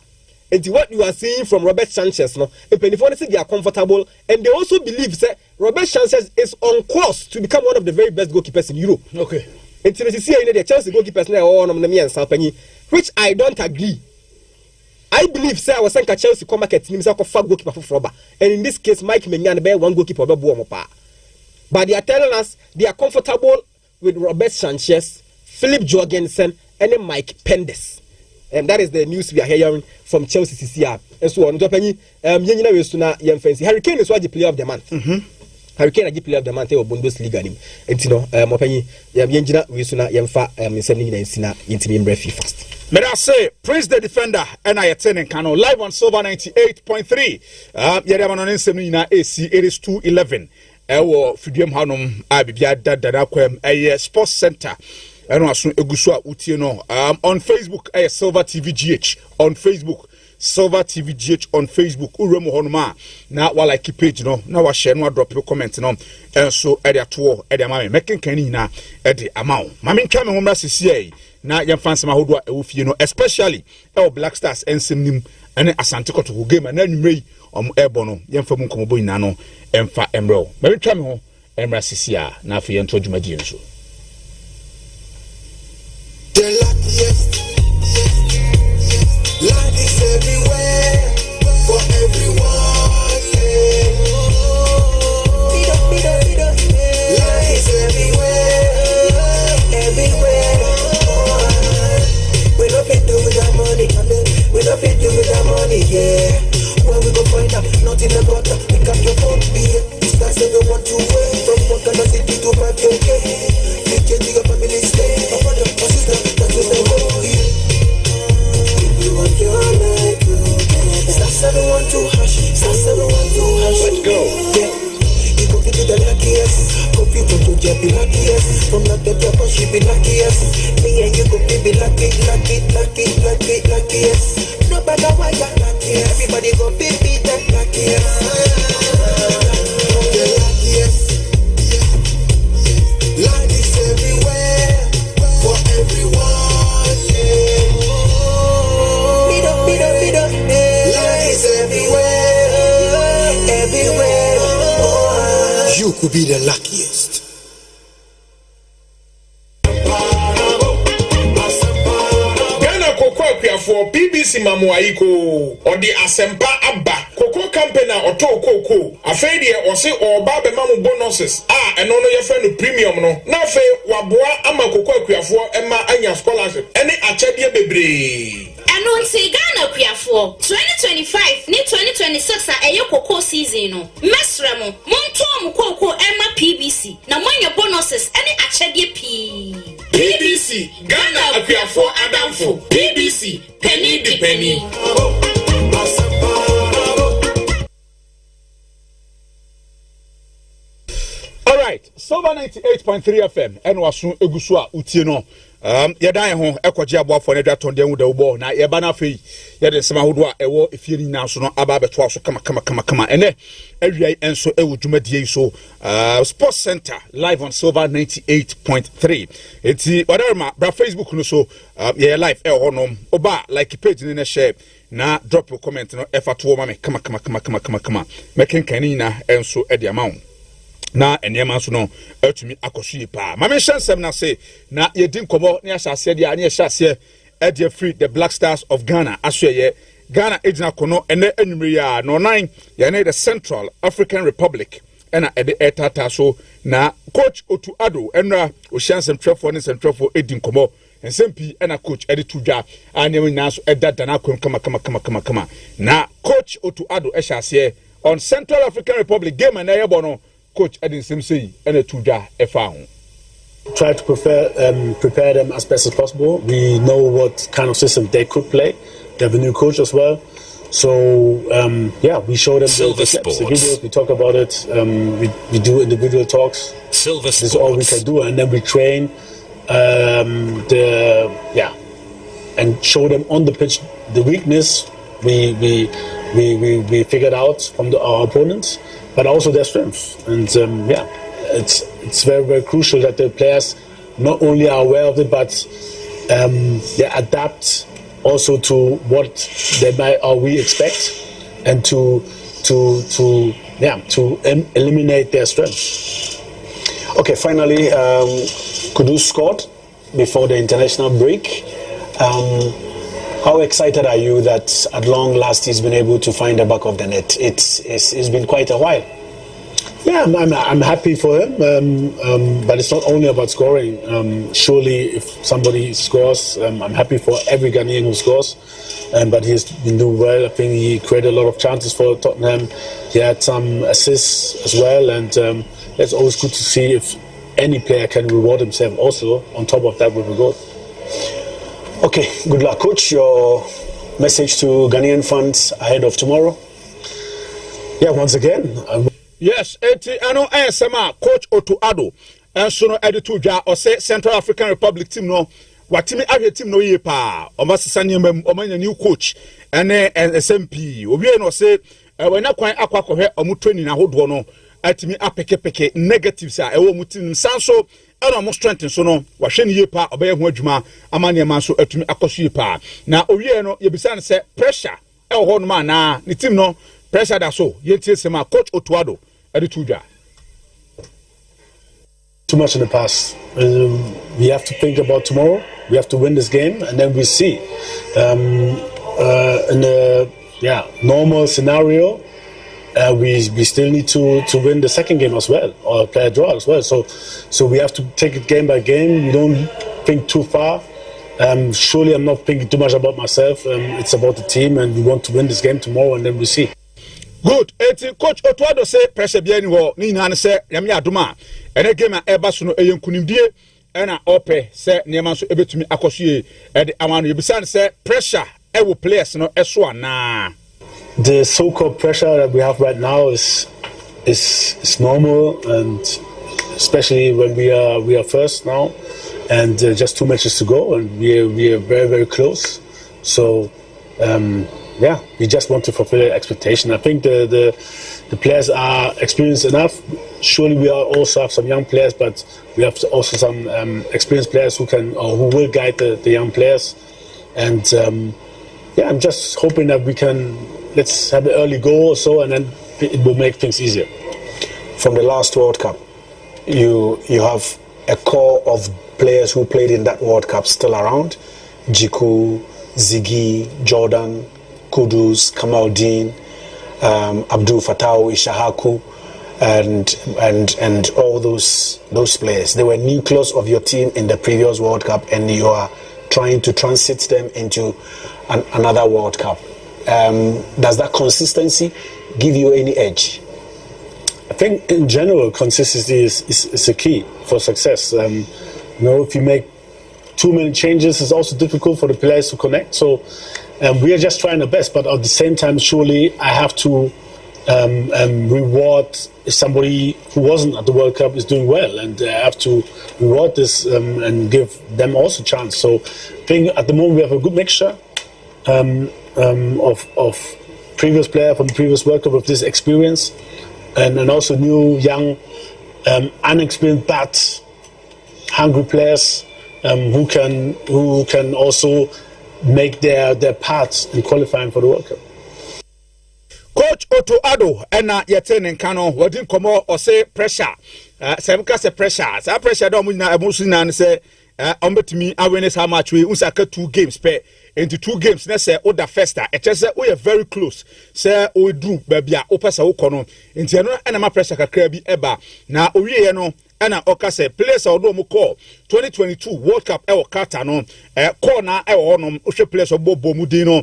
And what you are seeing from Robert Sanchez, no, and Pennyphone they are comfortable, and they also believe that Robert Sanchez is on course to become one of the very best goalkeepers in Europe. Okay. And to see the Chelsea goalkeepers now on me and Salpani, which I don't agree. I believe say I was saying Chelsea come market team say for goalkeeper for Froba, and in this case Mike Mignan be one goalkeeper be Buomopa. But they are telling us they are comfortable with Robert Sanchez, Philip Jorgensen, and then Mike Pendes. And that is the news we are hearing from Chelsea CCR. And so on. Harry Kane is the player of the month. Harry Kane is the player of the month of Bundesliga. And you know, we suna yemfa sending in sina intimi breath first. May I say, Prince the Defender, and I attend in Kano, live on Silver 98.3. Yadaman on Insemina AC, it is 211. Ewo Fidium Hanum, Abibia Dadaquem, a sports center. And also Egusua Utieno. On Facebook, Silver TVGH. On Facebook, Silver TVGH on Facebook. Uremo Honma. Now, while I keep page, now I share no drop your comments, and so at the tour, at the mammy, making canina at the amount. Mammy coming home, CCA. Na yam fancy ma hodwa e especially Black Stars ensemnim ene Asante Kotoko game na nwumrei ebo no yam fa mu nkomobo ina no emfa emro me twa me ho emra sisia na afi ento dwumadi enso the luckiest light is everywhere for everyone light is everywhere we don't fit do with that money, we don't fit do with that money, yeah. When we go find out, nothing about that, pick up your phone, yeah. Stars everyone to wait, from what kind of city to 5K. You change your family stay, my brother, my sister, that's what they go, yeah. If you want your life, stars everyone to hush, stars everyone to hush. Let's go, yeah. You go to the luckiest, go people to get the luckiest. From not the top, she be luckiest. Me and you go be luckiest. No matter why you're luckiest, everybody go be that luckiest. The luckiest, light is everywhere for everyone. Middle, light is everywhere. You could be the luckiest. Ghana Cocoa for BBC Mamuaiko or the Asempa Abba Cocoa Company or To Cocoa. A failure or say or Baba Mamu bonuses. And no your friend premium no. Now fe Wabua Ama Cocoa for Emma Anya scholarship. Any Achadia Bebre. And on say Ghana Quiafo 2025 ni 2026 a eyo cocoa season no. Mesremo Montom Cocoa Emma PBC. Na when your bonuses any achedie P. PBC Ghana Quiafo Adamfo. PBC penny the penny. All right, Silver 98.3 FM and wasun egusua utieno. Yadan ho ekwaje aboafo na dwaton de wuda ubo na yeba na fei yede sema hodo a ewo efieri na so no aba beto aso kama ene awiai enso ewu dwumadie so Sports Center live on Silver 98.3 eti odarma bra Facebook no so ye live e honom oba like page ni na share na drop your comment no efa to ma me kama mekenkan na enso e de amount na enema so no atumi akoso pa ma me hyansem na say na yedin kobo na yahase de anya hyase e de free the Black Stars of Ghana asoye Ghana ejina kono ene anwumre ya no 9 ya ne the Central African Republic ena ede etata so na coach Otu Ado enra o hyansem trefo ne centrefo edin kobo ensempi ena coach ede tudwa anya nyina so edada na akon kama na coach Otu Ado hyase on Central African Republic game na yebono Coach Edin Simpson and a Tuja Efang. Try to prepare them as best as possible. We know what kind of system they could play. They have a new coach as well. So, we show them the videos, we talk about it. We do individual talks. This is all we can do. And then we train and show them on the pitch the weakness we figured out from our opponents, but also their strengths. And it's very, very crucial that the players not only are aware of it, but they adapt also to what they might or we expect, and to eliminate their strengths. Okay, finally, Kudus scored before the international break. How excited are you that at long last he's been able to find the back of the net? It's been quite a while. Yeah, I'm happy for him, but it's not only about scoring. Surely, if somebody scores, I'm happy for every Ghanaian who scores. But he's been doing well. I think he created a lot of chances for Tottenham. He had some assists as well, and it's always good to see if any player can reward himself also on top of that with a goal. Okay, good luck, Coach. Your message to Ghanaian fans ahead of tomorrow? Yeah, once again. Yes, I know Coach Otto Addo. And so no editor or say Central African Republic team no. Watimi awe team no ye pa. Almost sanya a new coach. And SMP. Obi no say when na kwan akwa kohwe omu training ahodo no. Atimi apeke negatives a ewo mu team sanso and almost strengthen so no wahwe ne ye pa obeye ho adwuma amane ma so atumi akoso ye pa na owie no ye bisa ne say pressure e ho no ma na ne team no pressure da so ye tie sema Coach Otuado ade tudwa too much in the past. We have to think about tomorrow. We have to win this game, and then we see. In a normal scenario, we still need to win the second game as well, or play a draw as well. So we have to take it game by game. We don't think too far. Surely I'm not thinking too much about myself. It's about the team, and we want to win this game tomorrow, and then we see. Good. Coach Otuado say pressure be anywhere. Ni na say yami aduma. Ene game a eba so no eyenkunimdie ena ope say niam so ebetumi akosue e de amano yebisa say pressure e wo players no eso ana. The so-called pressure that we have right now is normal, and especially when we are first now, and just 2 matches to go, and we are very, very close. So we just want to fulfill the expectation. I think the players are experienced enough. Surely we also have some young players, but we have also some experienced players who will guide the young players. And I'm just hoping that we can. Let's have an early goal or so, and then it will make things easier. From the last World Cup, you have a core of players who played in that World Cup still around. Jiku, Ziggy, Jordan, Kudus, Kamaldeen, Abdul Fattah, Ishahaku, and all those players. They were nucleus of your team in the previous World Cup, and you are trying to transit them into another World Cup. Does that consistency give you any edge? I think in general consistency is a key for success. If you make too many changes, it's also difficult for the players to connect. So we are just trying our best, but at the same time, surely I have to reward if somebody who wasn't at the World Cup is doing well, and I have to reward this and give them also a chance. So I think at the moment we have a good mixture of previous player from the previous World Cup with this experience, and also new, young, unexperienced but hungry players who can also make their part in qualifying for the World Cup. Coach Otto Addo ena yeten nkano wadin komo or say pressure. Semka say pressure. Say pressure do mu na emusu na say ombetimi awareness how much we unsaka 2 games per into 2 games na say oda festa e che say we are very close say we do baby a opesa wo kono nti eno na ma pressure kakra bi eba na owie no ana okase players odo mu call 2022 World Cup e Qatar no call na e wo no ohwe players obobo mu din no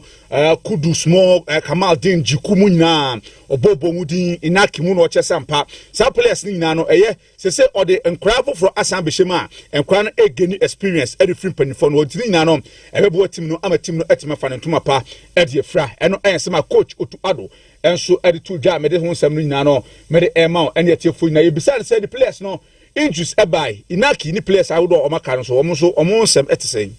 Kudus mo Kamaldeen Jiku mu nyina obobo mu din Inaki mu no chesampa sa players ni nyina no eye se o de enkravo for asan behema enkra no egeni experience e different panifo no odini nyina no ebebo team no ama team no etima fa ntoma pa e de fra eno ensema Coach Otto Addo enso e de to dwa me de ho nsam no nyina no me de ema ene atiefo nyina ye bisa say the players no injuries ebai Inaki ni players I would o maka no so omo nsem etisen.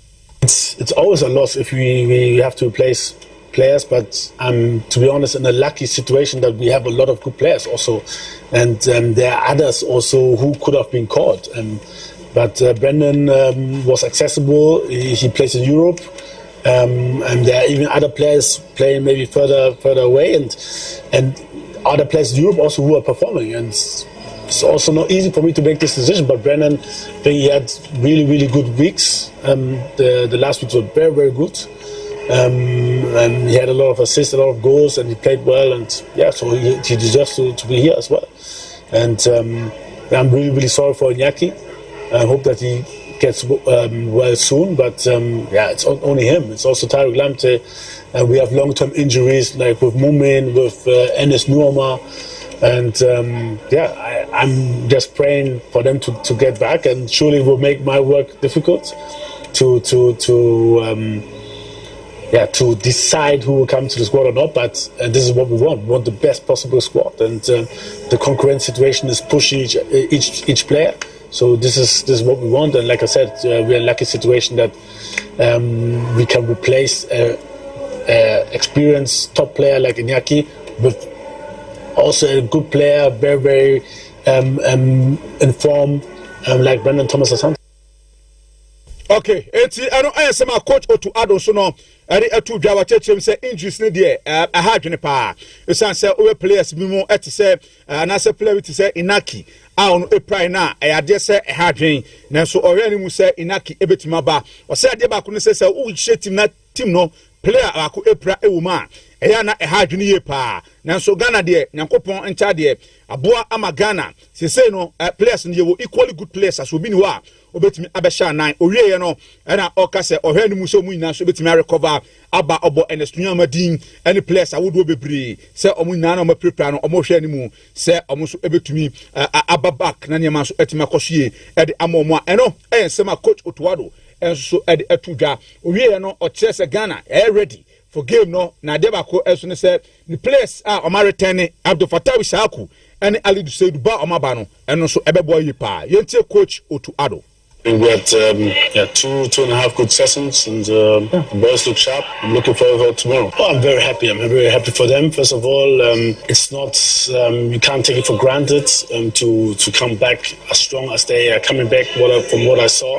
It's always a loss if we have to replace players, but to be honest, in a lucky situation that we have a lot of good players also, and there are others also who could have been caught. But Brendan was accessible. He plays in Europe, and there are even other players playing maybe further away, and other players in Europe also who are performing. And it's also not easy for me to make this decision, but Brendan, I think he had really, really good weeks. The last weeks were very, very good. And he had a lot of assists, a lot of goals, and he played well. And so he deserves to be here as well. And I'm really, really sorry for Iñaki. I hope that he gets well soon. But it's only him. It's also Tariq Lamptey. We have long-term injuries like with Mumin, with Enes Nuama. And I'm just praying for them to get back, and surely it will make my work difficult to decide who will come to the squad or not, but this is what we want. We want the best possible squad, and the concurrent situation is pushing each player. So this is what we want, and like I said, we are in a lucky situation that we can replace experienced top player like Iñaki with also a good player, very informed, like Brendan Thomas Asante. Okay, I don't answer my coach or to add also no. I to Java Church say injuries ne there. I had in a pa. You say over players mimo at say and as a player to say Inaki. I on a prime now. I just say a hard drain. Now so already mu say Inaki ebetima ba. Or say deba couldn't say oh shit team that team no player aku epra e woman. Eya na hard drain ye pa. Now so Ghana there Nyankopon enta there. Aboa ama Ghana. Say no players ne wo equally good players as obi ni wa. Obetimi abesha 9 owie no na okase ohwanu mu so mu nyina so betimi recover aba obo enestunya madin any players awodo bebre se omu nyina na omaprepare no omohwe ni mu se omo so ebetumi aba back na niam so etima kohye e de amomo a eno ensema coach Otuado enso e de atudwa owie no o kire se Ghana ready for game no na debako enso ne se the players a o ma return Abdul Fattah Ishaku and Ali Duseidu ba o ma ba no eno so ebebo yi pa yentie coach Otuado. We got 2.5 good sessions, and the boys look sharp. I'm looking forward to tomorrow. Oh, I'm very happy. I'm very happy for them. First of all, it's not you can't take it for granted to come back as strong as they are coming back. From what I saw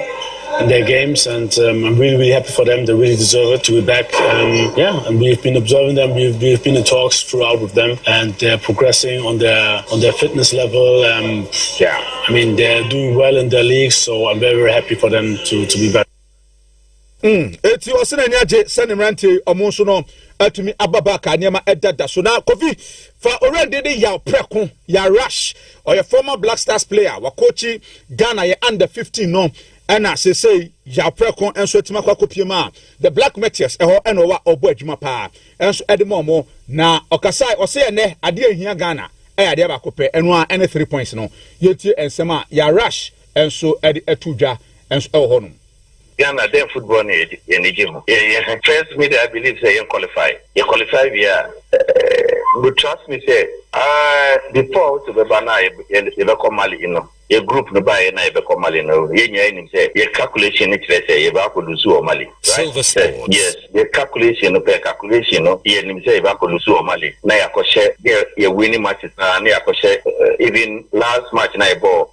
in their games, and I'm really happy for them. They really deserve it to be back. And we've been observing them. We've been in talks throughout with them, and they're progressing on their fitness level. I mean they're doing well in their leagues, so I'm very happy for them to be back. Eti osena nyaje senemrante omonso no atumi ababaka niema edada so na Kofi fa already dey ya preko ya rush or your former Black Stars player wa coach Ghana ye under 15 no ana say ya preko enso etima kwa kopiema the Black Meteors eho eno wa obo adwuma pa enso edimomo na okasai ose ne ade ahia Ghana ade ba kopɛ eno a ene 3 points no yetie ensema ya rush enso ede atudwa enso eho no Ghana then football in the gym. First me I believe say you qualify. You qualify via but trust me say before to be bana you come Mali you know. Your group no buy na you come Mali no. You nya say your calculation it say you ba ko lusu o Mali. Silver Sports. Yes, your calculation no pay calculation no you nim say you ba ko lusu o Mali. Na ya ko share your winning matches na ya ko share even last match na ball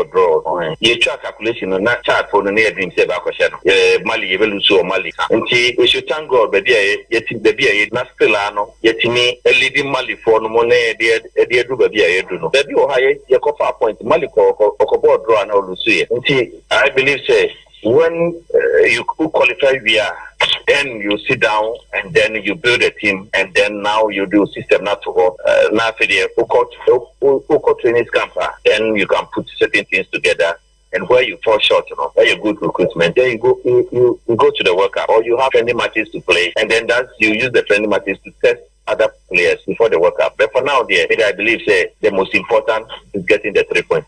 draw. You track calculation no na chart for no near dream say ba ko share no. Mali you lusu o Mali. Nti we should thank God be there yeti be there na still ano yetimi leading Mali for no money dey do be there do no. Be o high you go 4 points Mali ko board draw na lusu. Nti I believe say when you qualify via then you sit down and then you build a team and then now you do system not to go now for the training camp then you can put certain things together and where you fall short where you good recruitment then you go to the World Cup or you have friendly matches to play and then you use the friendly matches to test other players before the World Cup. But for now I believe say the most important is getting the 3 points.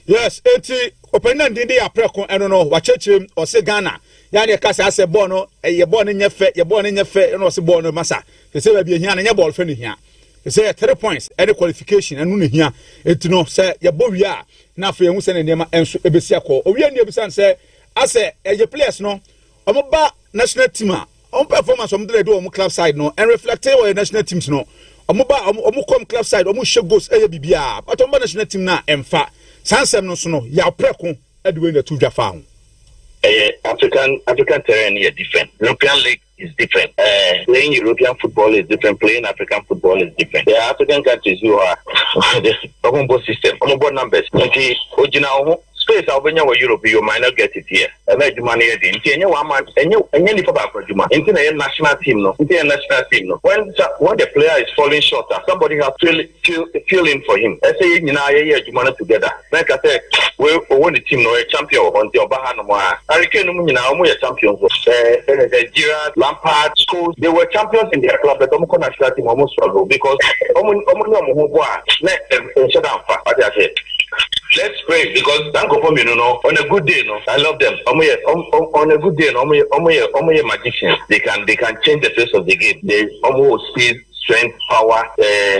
Yes, eti openda ndindi ya preko eno no wacheche ose Ghana yani kasa ase ball no ye ball ne nyefe no ose ball no masa se ba bi hia na nye ball fe no hia se 3 points any qualification enu ne hia eti no se ye bo wi a na afa ehu se ne nema enso ebesi akọ owi anu ebisan se ase ye players no omo ba national team a on performance omo dey do omo club side no and reflect on national teams no omo ba omo come club side omo she goals eye bibia but omo national team na emfa sansem no so no ya preko edwe na tudwa fa ho African terrain is different. European league is different. Playing European football is different. Playing African football is different. There are African countries who are the combo system, combo numbers. Original space Albania or Europe, you might not get it here. And then you money in Kenya, 1 month, and you live about Juma. Into the national team, no. Into the national team, no. When the player is falling short, somebody has fill in for him. I say, you know, you want together. Like I said, we won the team, no, a champion on the Bahano. I reckon, you know, we are champions. Gerrard, Lampard, Scholes, they were champions in their club, but the national team almost struggled because shut down. let's pray because thank God for me, on a good day, I love them. On a good day, magicians. They can change the face of the game. They almost speed, strength, power,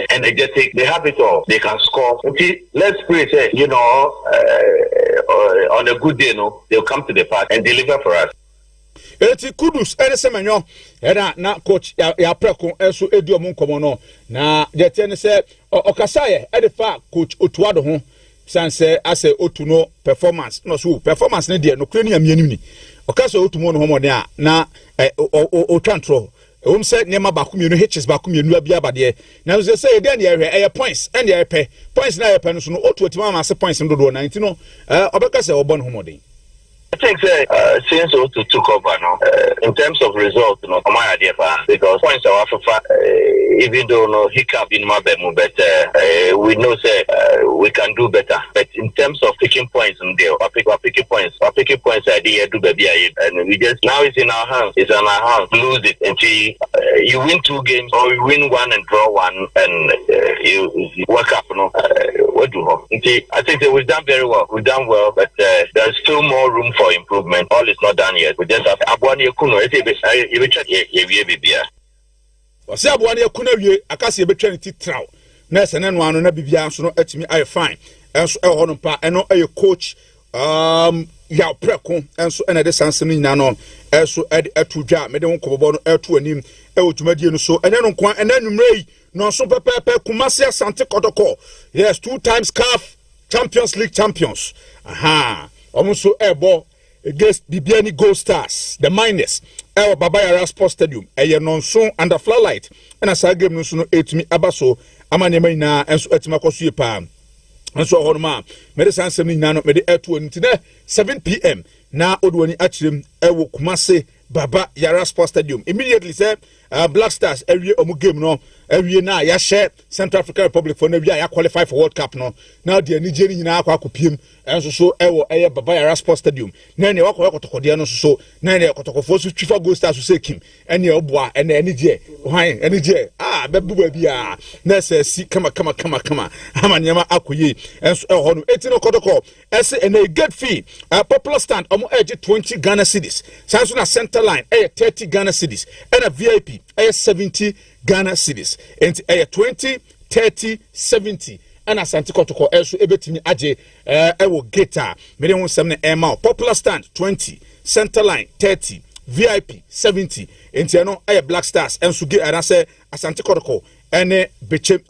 energetic. They have it all. They can score. Okay, let's pray. Say, on a good day, they'll come to the park and deliver for us. Eti Kudus semenyo na coach ya preko enso edi omo nkomo no na de tie ne se okasaye e de fa coach Otuado ho sanse ase Otuno performance no so performance ne de no kure ni amianim ni okasa Otumo no homo de a na o twantro se nema bakumienu hitches bakumienu abia bade na so say de na ye points and ye pe points na ye pe no so no Otu otima ma se points ndo do 19 no obekasa obon homo de I think since Otu took over now, in terms of results, my idea because points are Africa, even though no hiccup in my bed, but we know we can do better. But in terms of picking points, picking points, idea do baby, and we just now it's in our hands. It's on our hands. Lose it until you win 2 games or you win 1 and draw 1, and you work up. What do you? I think that we've done very well. We've done well, but there's still more room for improvement. All is not done yet. We just have Abuani Kuno. Was Abuani Kuno, Akasi Betranity Trow. Ness and then one bibia so no etimi I fine. And so Honumpa and no a coach ya preko and so and the Sansoni Nanon. So Ed Etuja, Medon Kobono, Ertu and him, Eltumadian so, and then on Quan and then Ray, no so Pepe Kumasia Santa Kotoko. Yes, 2 times CAF Champions League champions. Aha. Almost so airball against Bibiani Gold Stars, the miners, El Babaya Sports Stadium, a non so under floodlight, and as I gave no so 8 abaso, Amanema, and so Etimakosu Pam. And so Honma, Medicine 79, made the air to today, 7 p.m. Now, Odwani Achim, Ewo Kumase, Baba Yara Sports Stadium. Immediately said, Black Stars, every game no, every year now, ya share Central African Republic for every year, qualify for World Cup no. Now, the Nigerian na kwa kupim, and so Ewo Baba Yara Sports Stadium. Nene wako to Kodiano so, Nene Kotoko Fosu Chifa Gold Stars to say Kim, and your boy, and any J, why, any J, baby, Nessa, see, come, Hamanyama Akuyi, and so Honu, 18 Kotoko, as and a good fee, a popular stand, edge 20 Ghana cities, Sansuna Center Line, 30 Ghana cities, and a VIP. 70 Ghana cities and 20 30 70 and Asante Kotoko also ebetimi aje ewo geta me dey 7 ema popular stand 20 center line 30 VIP 70 enti no Black Stars and so get say Asante Kotoko ene bechem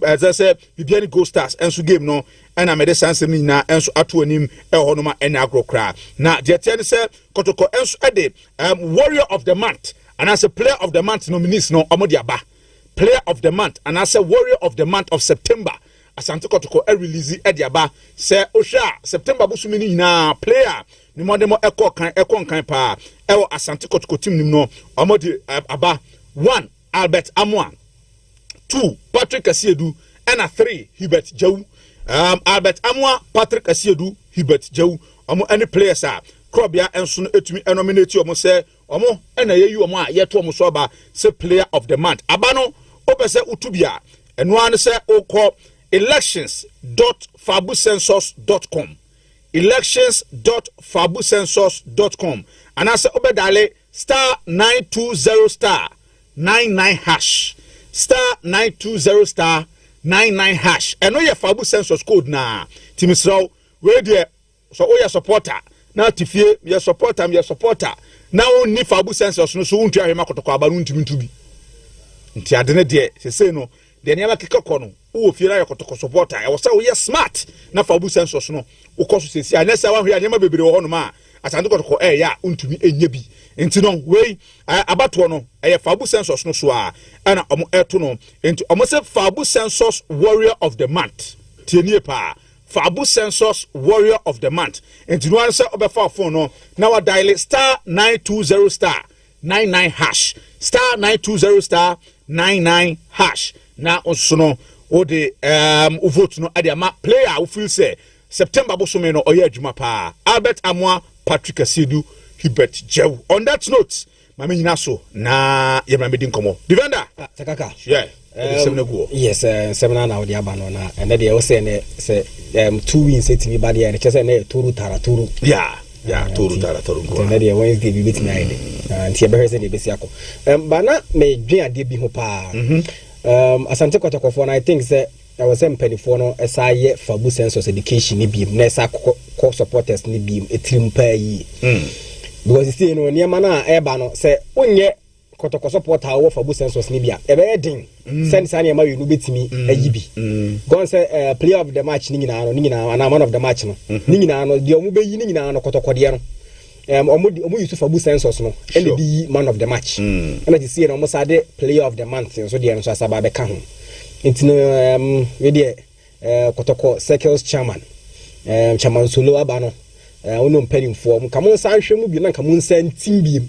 as I say Bibiani Gold Stars and so game no and I made a sense ni na and so ato anim honoma ene agro kra na de tiane say Kotoko and so ade warrior of the month. And as a player of the month nominees no Omodiaba. Player of the month and as a warrior of the month of September. Asante Kotoko release Ediaba. Say Osha September busumini na player. Ni modemo eko kan pa. Ewo Asante Kotoko team ni no Omodi aba. 1 Albert Amwa. 2 Patrick Asiedu and 3 Hubert Jau. Albert Amwa, Patrick Asiedu, Hubert Jau. Omo any players are Krobia and soon etumi nominate omo say omo ena yeyu omo a yeto omo so ba say player of the month abano obese utubia eno an say okọ elections.fabucensus.com elections.fabucensus.com and as obedale star 920 star 99 hash star 920 star 99 hash eno ye Fabu census code na timisraw we there so o ya supporter na tifie your supporter na oni Fabu census no so untu ahema kotoko aba no ntimi ntubi nti ade ne de se no de ne makekọ no wo fie na yokotoko supporter e wo say wo ye smart na Fabu census no wo koso sesi anesa wa hwe anyama bebre wo ho no ma Asante Kotoko ya untumi enya bi nti no we abato no Fabu census no so a na omo eto no nti omo say Fabu census warrior of the month tienie pa Fabu census warrior of the month nti no an say obefa phone no na wa dial star 920 star 99 hash star 920 star 99 hash na onso no o de vote no ade ama player who feel say September bosome no oya adwuma pa Albert Amwa Patrick Asiedu Hubert Jau. On that note, mami nyina so na yema medi nkomo. Defender Sakaka. Yeah. Yes, seminar now the abano na and then they also say 2 wins it me bad and just say turu tara turu. Yeah. Turu tara turu. And then Wednesday we beat me and tie be say the besiako. But na me dwen ade bi ho pa. Asante Kotoko for I think say I was saying penny for no SIA Fabu Census education ni bi na sa co supporters ni bi etrim pa yi. Because you see you know near na eba no say onye Kotoko support how Fabu Census ni bia e be din send sa near ma we no betimi ayi bi. Go say player of the match ni nyina na man of the match no ni nyina no de omu be yi ni nyina no Kotoko de no omu use Fabu Census no and the man of the match and you see no almost ade player of the month so de no so asaba be ka ho intino we de Kotoko circles chairman chairman solo aba no ono mpanimfo mu kamo san hwe mu bi na kamo san tim bi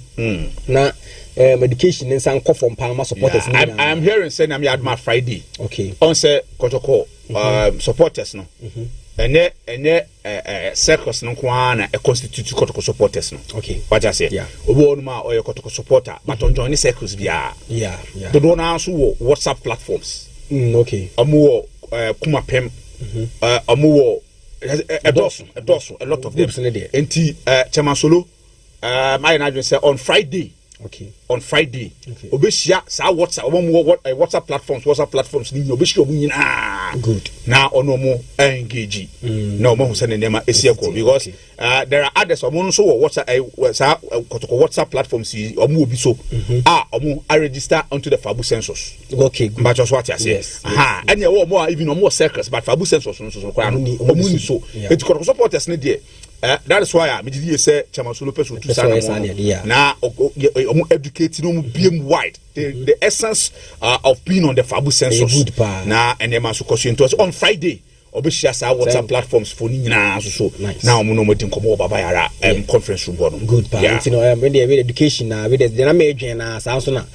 na medication nsan kofo mpa supporters ni I am hearing say na me adma Friday okay on say Kotoko supporters no ene circles no kwa na constitute Kotoko supporters no okay what I say obo onu ma oye Kotoko supporter but on join circles bia yeah do no na so WhatsApp platforms okay amu kuma pem amu a lot of them enti Chairman Solo my na say on Friday okay obeshia sa WhatsApp platforms ni obeshia omu nyina good na ono mo engage na omo hu sene nema esiako because there are others omo so WhatsApp platforms omo obi so omo I register onto the Fabu Census okay but just what I say and you omo even omo circles but Fabu Census so kwa omo ni so it Kotoko supporters ni there that is why me did say Chairman Solo person to sana na educate no BM wide the essence of being on the Fabu Census na and them so question to us on Friday obeshia sa WhatsApp platforms for ni nyina so na omo no modin komo baba yara conference room bono good pa you know when the education na we the na me dwen na sa so na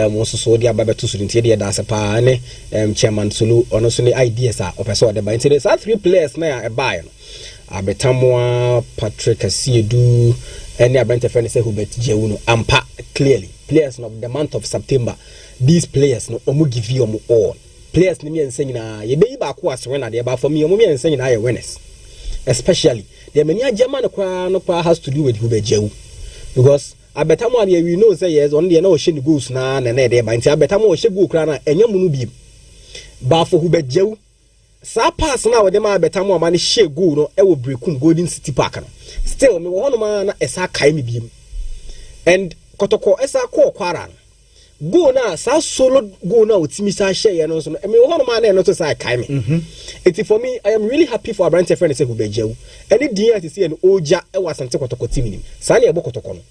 mo so dia baba to so ntie dia da se pa ne Chairman Solo ono so ni ideas a opeso de ba ntie sa 3 players na ya e buy no Abetamwa Patrick Asiedu any Abrante friend say Hubert Jewuno ampa clearly players of the month of September these players no omu give you omu all players ni me enseng na ye be ba ko aswe na de ba for me omu me enseng na ye winners especially the many German no kwa has to do with Hubert Jewu because Abetamwa we know say yes on the na o she goals na de ba nti Abetamwa o she goal kra na enya mu no bi ba for Hubert Jewu sa pass na wode ma Abetamwa ma ne share goal no e wo Brekum Golden City Park no still me wo no ma na esa kai me biem and Kotoko esa ko kwara goal na sa solo goal na otimi sa share no so no me wo no ma na no to sa kai me it for me I am really happy for Abrante friend say Hubert Jewu any dia to see an oja e wasante Kotoko team ni sa na e bo Kotoko no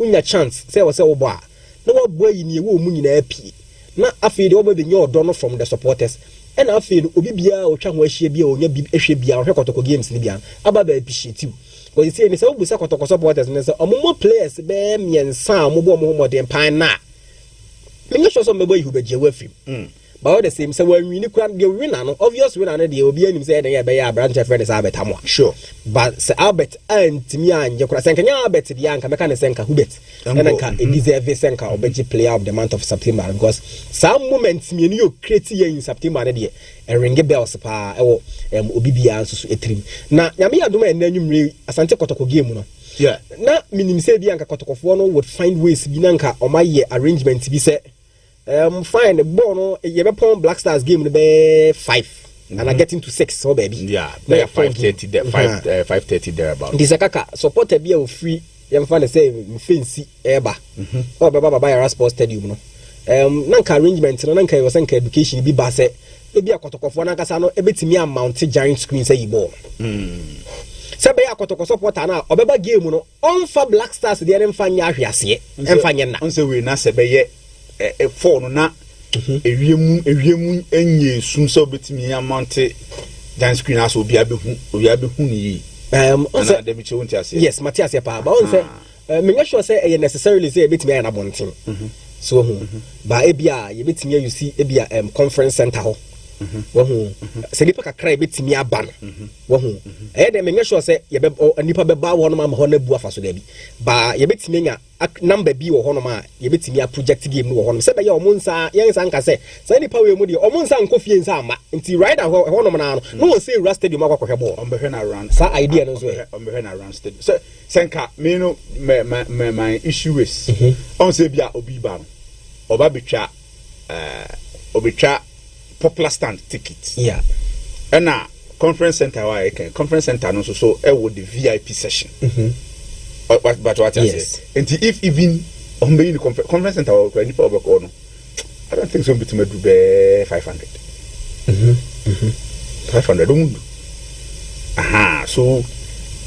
unya chance say wo say wo bo a na wo bo yi ni e wo mu nyina api na afi de wo be nyo odo no from the supporters and I feel obi bia o twa ho ahie bia o nya bi ehwe bia o hwe Kotoko games ni bia aba ba appreciate because you see ni say obusa Kotoko supporters ni say omo players be miensa omo bo omo modern pan na me sure so mebo Hubert Jewu afim but all the same say when we ni kura the winner no obvious winner no dey obi anim say dey be ya Abrante friend is Abetamwa sure but say Albert antimi anje kura say kanya Albert dia anka meka ne senka Hubert and anka deserve senka obeji player of the month of September because some moments me ni yo create here in September na dey e ring bells pa e wo obi bia nso etrim na nyame adoma en anwumre Asante Kotoko game no yeah na minim say bia anka Kotokofo no would find ways bi na anka omaye arrangement bi say fine the ball no you be pon Black Stars game no be 5 and I get into 6 so baby yeah they 5:30 there 5:30 there about this akaka supporter bia o free you find say fancy eba o baba ya Sports Stadium no nanka arrangement no nanka you sanka education bi ba say e bia Kotokofo na kasa no e betimi amount giant screen say ball say be Kotoko supporter na obeba game no on for Black Stars dey emfa nya ahwease emfa nya na on say we na say be ye phone na ewiemu enye sum so betimi amount giant screen as obi abehu ni also yes Matthias pa but on say me sure say e necessarily say betimi ya na bontin so ba ebia ye betimi you see ebia conference center ho wahu se nipa kakra betimi aba no wahu de me nyɛ sure sɛ nipa bɛba wo no ma ho na bu afa so da bi ba ye betimi nya number bi wo ho no ma ye betimi a project game no wo ho no sɛ bɛyɛ ɔmo nsa yɛn nsa nka sɛ sɛ nipa we mu de ɔmo nsa nkɔ fie nsa ama nti rider ho no na no wo say Rust Stadium akɔhwɛ ball ɔmbɛhwɛ na run sa idea no so ɔmbɛhwɛ na run stadium sɛ senka me no my issue is on say bia obi ba no oba betwa obetwa popular stand ticket yeah and conference center why conference center no so with the VIP session but what I say and if even on the conference center or any public or no I don't think so between do be 500 500 aha so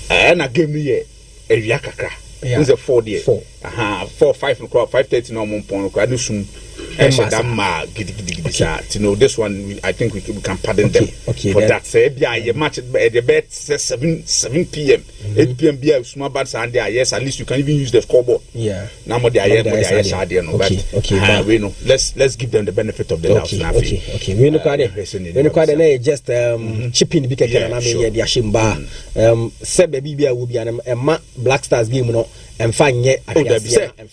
and a game here area kakra is a 4 day 4 5 o'clock 5:30 no more point no soon you know this one I think we can pardon them for that say be match the bet 7 p.m. 8 p.m. be small bad Sunday yes at least you can even use the scoreboard now more they but we know let's give them the benefit of the doubt okay we know quite just chipping big na me dia shimba say baby bia will be an Black Stars game no and find yet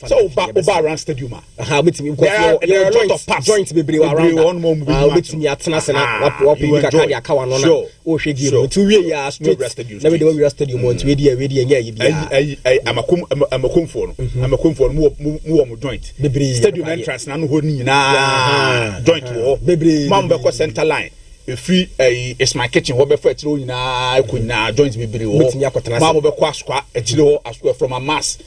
so around stadium how there are a lot of parts joint bebre around one more betimi atena se na what we can carry akawa no na o hwe game to we ya straight na we dey stadium on to we dey nya yi bia amakomfo no mu joint stadium entrance na no ho ni na joint wo mam be ko center line free is my kitchen wo be for etiro nyina akunyina joint bebre wo mam be ko askwa etiro askwa from a mass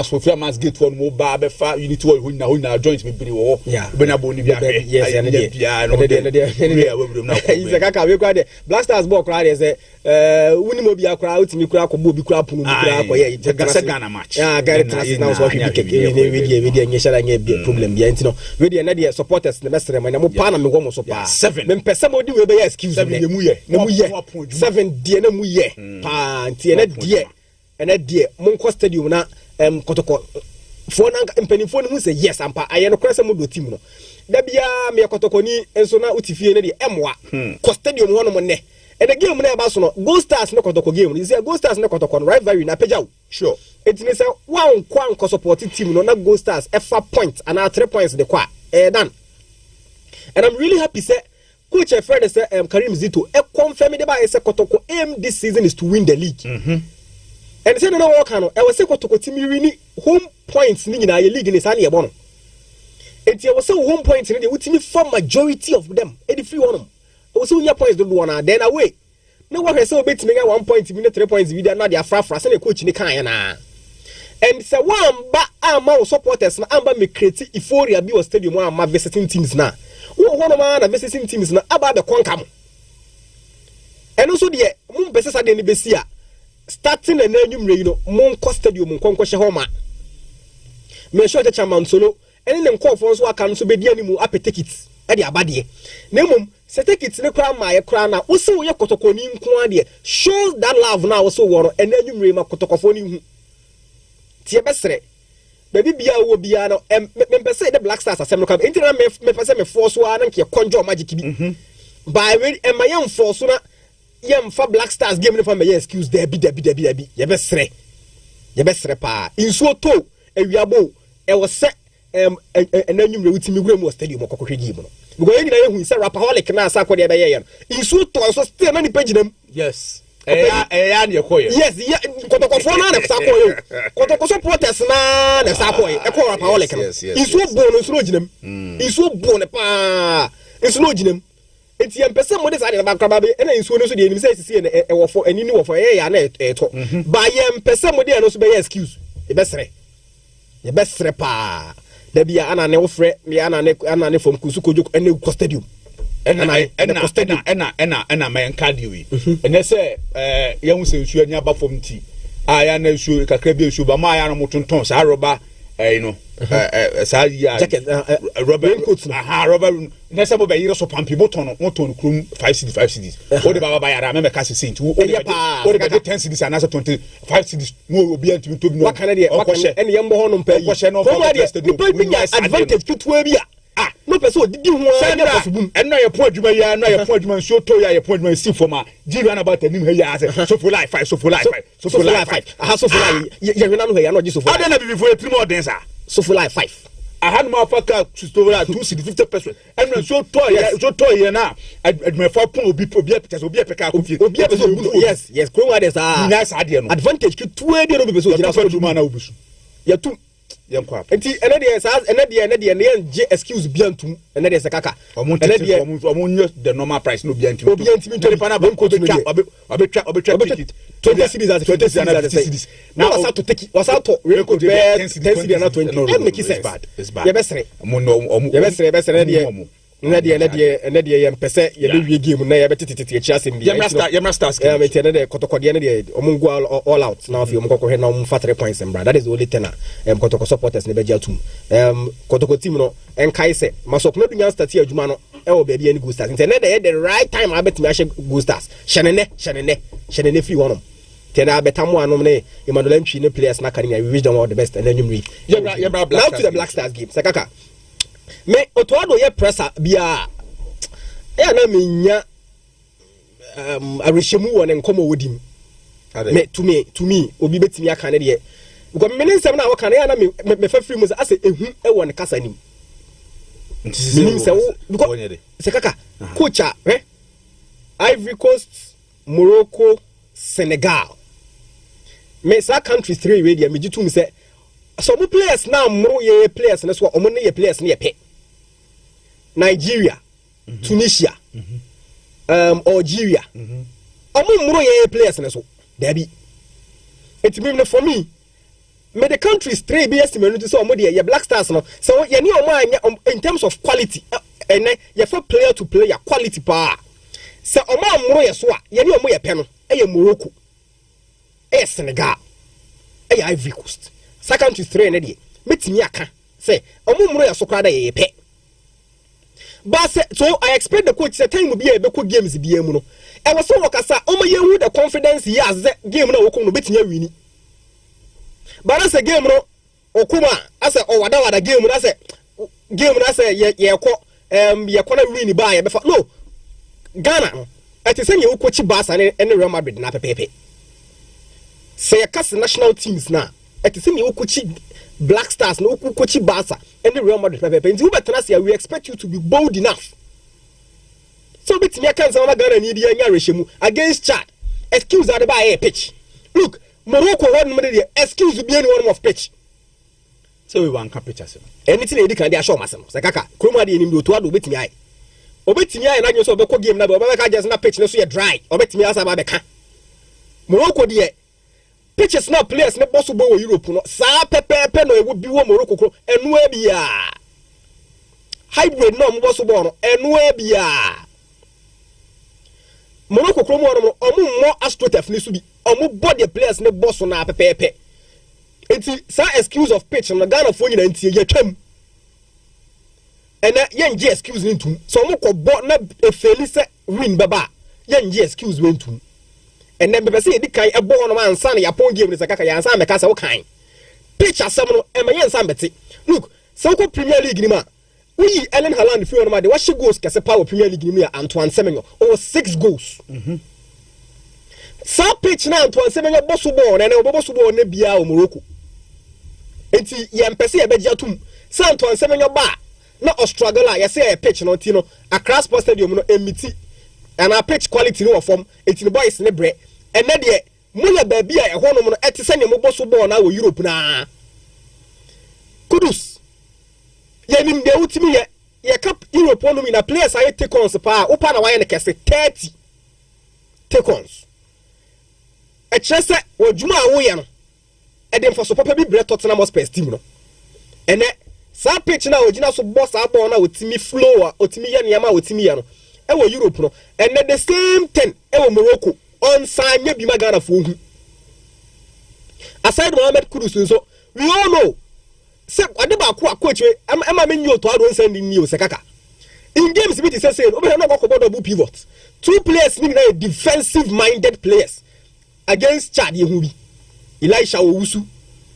for free mass gate for mo ba be fa unity wo nyina joint bebre wo be na boni bia yes and bia no dey is kaka we kwa de Black Stars ball kra de say wuni mo bia kra utimi kra ko bo bi kra punu bi kra ko ye Ghana match gari trust now so we dey nya shara nya problem bia ntino we dey na dey supporters na mesere ma na mo pa na me go mo so pa 7 me pese mo di we be excuse me na mu ye 7 die na mu ye pa nti na die mon ko stadium na kotoko fo na mpanifo no hu say yes ampa aye no kwese mo do team no da bia me kotoko ni enso na utifie na die emwa ko stadium ho no mo ne and the game na ba so no Gold Stars no kotoko game you say Gold Stars no kotoko no rivalry na pejaw sure it means say one kwa support team no na Gold Stars efa point and 3 points the kwa done and I'm really happy say Coach Fred say Karim Zito confirm the by say Kotoko aim this season is to win the league. And say no work no. I was say Kotoko team win home points ni na league ni sa na yebo no. Enti I was say home points ni dey ultimate for majority of them. E dey free one. I was say unya points do one then away. No work say obetimi ga 1 point bi 3 points bi dey na dey afrafra say na coach ni kan na. And say one ba ama supporters na amba me create euphoria bi was stadium ama visiting teams na. One man na visiting teams na aba be konkam eno so de mum pese sa de ni besi a starting na anwumre yi no mon ko stadium mon konko hye homa me sure chairman solo ene ne nkofo so aka no so be di animu apetekit e de abade na mum se tickets ne kra ma ye kra na wo se wo ye kotoko ni nko ade shows that love na wo so wo no ene anwumre ma kotokofo ni hu tie besere baby bia wo bia no me pese the Black Stars asem no kam entina me pese me force wa na nke conjure magic bi by we e ma yam force na yam fa Black Stars game no fa me excuse there bi ye be sere pa insuo to awiabo e wo se enanyumre wutimi gura mu stadium kokohwe game no because enina ye hu se rapaholic na asa ko de be ye no insuo to so still na ni paginam yes ya ne koyo yes kotokofo na na sa koyo kotokoso protest na sa koyo e ko rapa ole kan isu bo no suro ginam isu bo ne pa isu ginam enti em pese mo de sa de ba kraba be na isu no so de enim say sisi e wo fo ani ni wo fo ya na e to ba ye em pese mo de no so be excuse e be sere pa da bia ana ne wo frɛ me ana ne from kusu kojo ene stadium ena man cardio yi ene se ya hu se nsu ani aba fom ti aya na nsu kakra bi nsu ba ma aya no motonton sa roba no sa ya rubber coat rubber na se bo be yire so pampi moton krum 5 cedis o de baba ya ra me ka se sent o de 10 cedis ana se 25 cedis no obi antimi tobi no wakana de ene yembo ho no mpa yi ko she no advantage tutu bi a no person did you want and now your point you may now your point man so to your point man see for my Jiran about the name here so for life 5 so for life 5 so for life 5 I so for life you know here not just so for I don't have before 3 more dancer so for life 5 I had my fucker to store 250% and so toy now at my 4 pound be pictures will be a pecker yes Chroma there's a nice idea advantage to 20 people so you know ya tu yankwa enti ene de excuse biantum ene de sekaka omo the normal price no biantum to pana banko to obetwa ticket 20 cities now was out to take was out to record 10 cities na 20 no make sense it's bad ye besere omo ye besere ene de ye mpese ye be wie game na ye betititi echi asem bi ye stars ya me tene de kotokode ene de omo go all out now fi omo kokore na omo fa 3 points mbra that is the only thing kotoko supporters ne be jatum kotoko team no enkai se masop no dunya start adwuma no e wo be bia ni go stars ntene de the right time abetimi ahye go stars hyenene free one tena betamu anom ne Emmanuel Ntwi ne players na kan we wish them all the best and then you now to the Black Stars game sakaka me otoado ye pressure bia na menya arishemu won enkomo wodim me to me obi betimi aka ne de because me nsem na waka na me fa free mu say ehu e won kasa nim nim say wo because sakaka coach Ivory Coast, Morocco, Senegal me sa country 3 we dia me jitu me say some players now more ye players na so omo ne ye players na ye pe Nigeria, Tunisia, Algeria. Omo more ye players na so. There it mean for me the countries 3 be estimate so omo dey Black Stars no. So ye ni omo in terms of quality and ye for player to player quality pa. So omo more ye so a ye ni omo ye pe no e Morocco. E Senegal. E Ivory Coast. Sa country 3 na dey. Metimi aka say omo more ye so kwa da ye pe. But so I expect the coach say time will be a beko games be mu no. E was so wakasa omo ye hu the confidence he has game na wokom no betinya wini. But as a game no okuma as a wada game na say ye ko na win ba ye be no Ghana it is say ye coach Barca and Real Madrid na pepepe. Say ye cast national teams na it is say ye coach Black Stars no coach Barca and Real Madrid pepepe. Nti we we expect you to be bold enough. So betimi aka nsa na Ghana ni dia nya rehemu against Chad. Excuse that by a pitch. Look, Morocco one minute excuse be any one of pitch. So we want pictures. Anything they can dey show myself. Sakaka, kroma dey nim do to ado betimi ai. Obetimi ai na nyo so obekọ game na be obeka just na pitch na so ye dry. Obetimi asa ba beka. Morocco dey pitches na players na boss bo Europe no. Sa pepepe no e wo bi wo Morocco kro enu e bia. Hybrid no mo boss bo no enu e bia. Morocco kro mo no omo astrotef ni so bi. Omo body players ne boss na pepepe. Enti sa excuse of pitch no Ghana fo nyina ntie ye twam. Ena ye nje excuse ni ntum. So omo ko bo na efeli se win baba. Ye nje excuse we ntum. Ena bebe se edi kan ebo no man san ya pon game ni se kaka ya san meka se wo kan. Pitch asem no e ma ye san beti. Look, so ko Premier League ni ma. We Erling Haaland fi no ma de wa she goals kese power Premier League ni me Antoine Semenyo. Over 6 goals. Sa pitch na Antoine Semenyo boss ball na boss ball na bia o Morocco. Enti ye mpese ye begia tum. Sa Antoine Semenyo ba na Australia ye say pitch no ti no Accra Sports Stadium no emiti. And our pitch quality no form enti the boys ne bre. And na de munya ba bia e hono no eti se ne mo boss ball na wo Europe na. Kudus. Ye nim de utimi ye cap Europe no mi na players aye take ons pa opa na waye ne kese 30 take ons. E chese wodwuma a wo ye no e dem for so papa bi bre Tottenham Hotspur team no ene sa pitch na ogina so boss abon na otimi flow a otimi ye niam a otimi ye no e wo Europe no ene the same thing e wo Morocco on sanya bi magana fo hu aside Mohamed Kudus so we all know se ade ba ko coach we ema me nyo to ado send ni o sekaka in games bi say obi na go double pivot 2 players ni na defensive minded players against Chad ye hu bi Elisha Owusu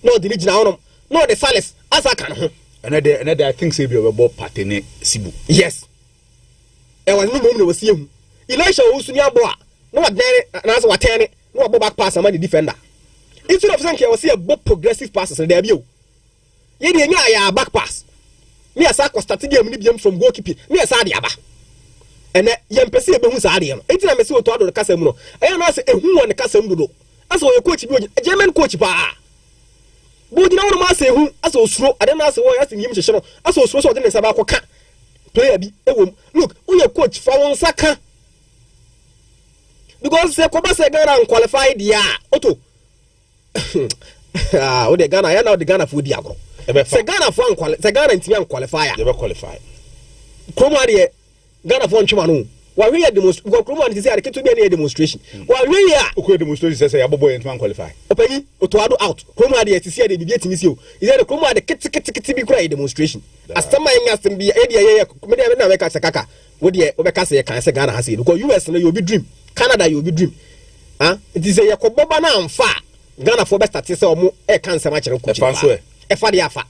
no the regional no the Sales asa kan ho another I think say be about partner Sibu. Yes. E was no moment was him. Elisha Usunya boa. No what there na so watene. No back pass am the defender. Instead of saying was see a both progressive passes there be o. Ye dey nya ya back pass. Me asa ko start game ni biam from goalkeeper. Me asa dey aba. Ene yem pese e be hu sa dey no. Enti na me se o to ado kasa mu no. Eya na se ehu won kasa mu do. Asa o coach bi o German coach pa. Bo dina won ma se ehu asa osuro ade na se wo ya se yim hyehye no. Asa osuro so de ne saba akoka. Player bi ewom. Look, uye coach fa won saka. Because se ko ba se Ghana unqualified ya. Oto. Ah, o de Ghana ya na o de Ghana fu di agro. Se Ghana fu unqualified, se Ghana ntimi unqualified. They be qualify. Kromo de Ghana fu ntwima no. Wa we demonstration. Go Kromo de say ade keto bi na demonstration. Wa we ya. Uko demonstration say ya bobo ntimi qualify. Opani, otoado out. Kromo de tisi ade bibi etimi si o. Is there Kromo de kiti bi kura demonstration. Asama yen asem bi e de ye me de na we ka sekaka. Wo de wo be ka se kan se Ghana ha se because US no you be dream. Canada you be dream. It is a yakoboba na amfa. Ghana for best start say omo e kan se ma kire ko. E fa de afa.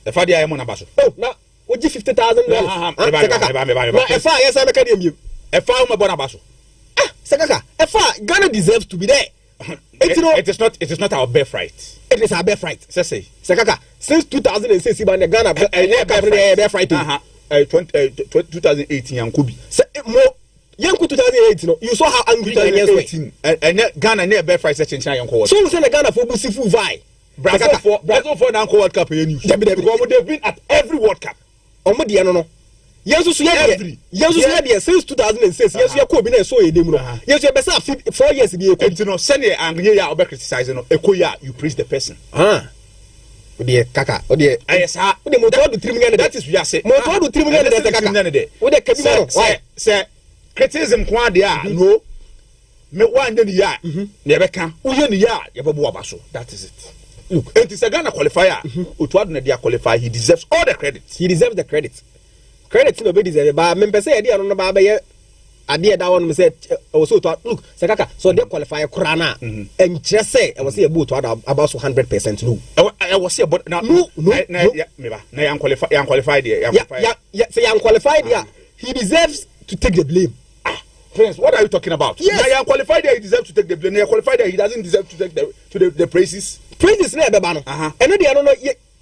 E fa de aye mo na ba so. Oh, na oji $50,000. Na e fa yes I make dem you. E fa o me bona ba so. Sekaka, e fa Ghana deserves to be there. It is not our birthright. It is our birthright. Say. Sekaka, since 2006 Ghana birthright. 2018 yankubi. Mo Yanku 2008 no you saw how angry the Ghanaians were and Ghana near birthright section yanko. So we say Ghana for Busifu vai. Brazil for na World Cup you because they've been at every World Cup. Omo de no. Yesu so ye since 2006 yesu ye ko bi na so ye dem no. Yesu ye be say 4 years bi e ko. Enti no send ye angry ya obe criticize no ekoya you praise the person. Ode kaka ode ayesa ode mo to do 3 million that is we are say mo to do 3 million de kaka ode kabi mo say criticism kwa de a no me wan de ya na be kan uye ni ya ye be bo abaso that is it. Look, it is a Ghana qualifier. Otuado na dia qualify, he deserves all the credit. He deserves the credit. Credit no be deserve ba me pese e dia no ba be ye ade da won me say also to look sekaka so they qualify kura na and just say I was say about about 100% no. I was say but now no me ba na yan qualify there say yan qualify there he deserves to take the blame. Prince, what are you talking about? Yes. Now, qualified there, he deserves to take the blame. Now, qualified there, he doesn't deserve to take the praises. Praises, never ban. And no, I don't know.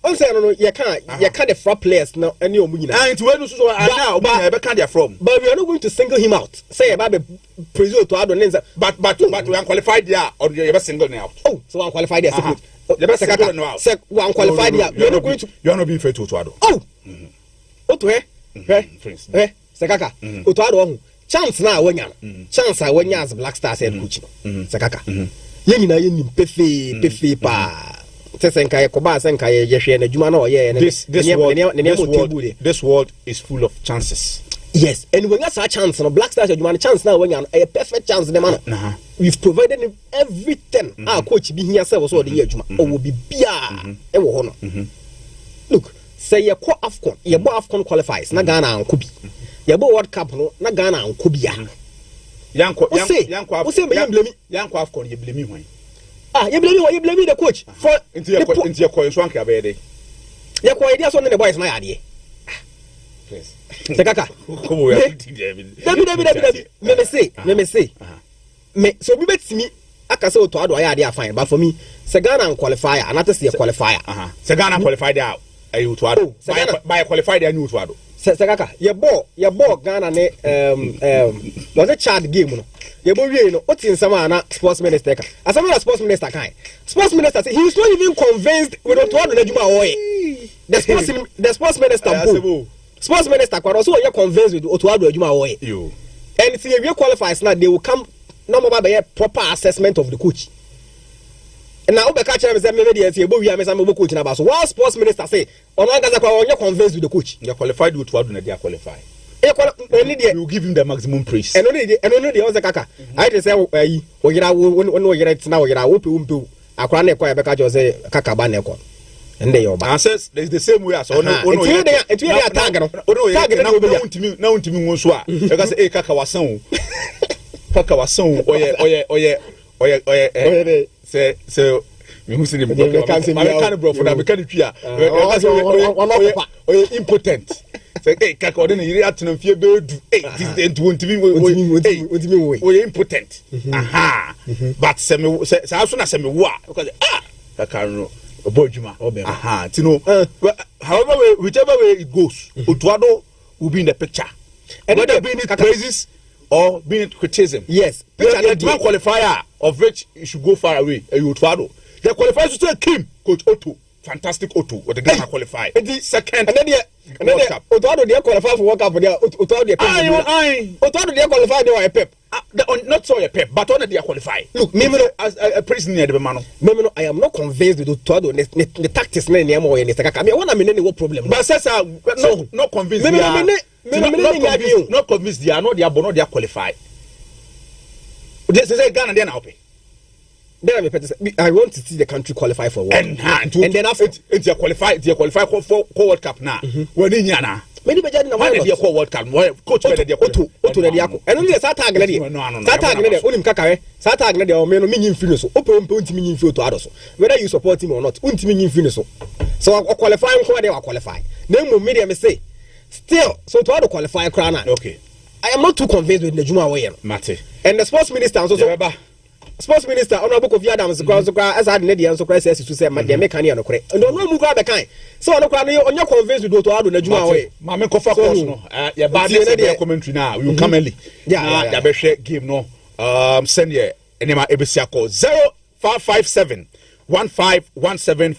Also, I don't know. You can't the fraud players now. And you're moving now. And where so now, but can't they from? But we are not going to single him out. Say about the praise to add on. But we are qualified there, or you ever single now? Oh, so I'm qualified there. The best single now. Say one qualified there. You are not going to. You are not being fair to Otuado. Oh, what to Prince. Sekaka. Otuado. Chance na wanya chance a wanya as Black Stars head coach no sekaka ye nyina ye nim pefe pa tesenka ye koba senka ye hwe na djuma na oye this world is full of chances. Yes, and when you say chance no Black Stars djuma chance na wanya a perfect chance de man. We've provided him everything our coach be here say so the year djuma o will be bia e wo ho no. Look, say ye ko AFCON ye bo AFCON qualifies na Ghana anko bi yabo World Cup no na Ghana anko bia yanko AFCON ye blame me you blame the coach for into your coin so anka be dey ye ko idea so ne the boys na yade please sekaka come we me say me so be betimi aka say Otuado ayade fine but for me se Ghana qualifier anata se qualifier se Ghana qualified there ayi Otuado by qualified there new Otuado sekaka ye ball Ghana ne was a Chad game no ye bo wie no otin sama na sports minister ka asama na sports minister say he is not even convinced with Otuado na djuma oye the sports minister kwaro so ye convinced with Otuado djuma oye and if you qualifies now they will come no more by proper assessment of the coach. And now Obe catch me say me dey say bo wi am say me bo coach na ba so while sports minister say ono gaza kwa onye convinced with the coach you qualified with Otuado na they qualify you give him the maximum praise and only dey on kaka I dey say ayi oyira wo oyira tina oyira wo pe umpe akwa na ekwa Rebecca just say kaka ba na ekwa and they your man says there's the same way as ono it we dey tag no na untimi won so a you can say kaka wasan oye say me who say American bro for American tria impotent say hey kaka ode na yiri atena fie be du hey this dey ntimi we impotent aha but say me say aso na say me wo because kaka no obojuma aha tino however way whichever way it goes Otuado will be in the picture and whether being it praises or being it criticism yes the qualifier of which you should go far away Otuado the qualifiers to say Kim coach Otto fantastic Otto what the Ghana qualify the second and then Otuado they qualify for World Cup for Otuado they Otuado they qualify they were Pep not so a Pep but on they qualify look me as a prisoner the man no I am not convinced with Otuado the tactics na name or any I mean one am no problem but says not convinced not convinced they are not they are born they are qualified this is a Ghana they now pay. Then I want to see the country qualify for World Cup. And then after it's qualify for World Cup now. When in Yana, many better than the World Cup. Coach Otto the Diaco. And only a Satag lady. Satag lady, Unim Kakare, Satag lady, or men meaning Finuso, open meaning field to others. Whether you support him or not, meaning Finuso. So I qualifying for they are qualified. Then media may say, still, so to other qualify crown. Okay. I am not too convinced with the Juma way. Mate. And the sports minister also. Sports Minister Honorable Kofi Adams as I had Nedian so crisis to say my dear mechanic and correct. And don't know grab the kind. So on your convinced with Otuado in the Juma way. Mamma Kofa no. Yeah, bad commentary now. We will come early. Yeah, the best game no. Send ye enema ebesiako 0557 1517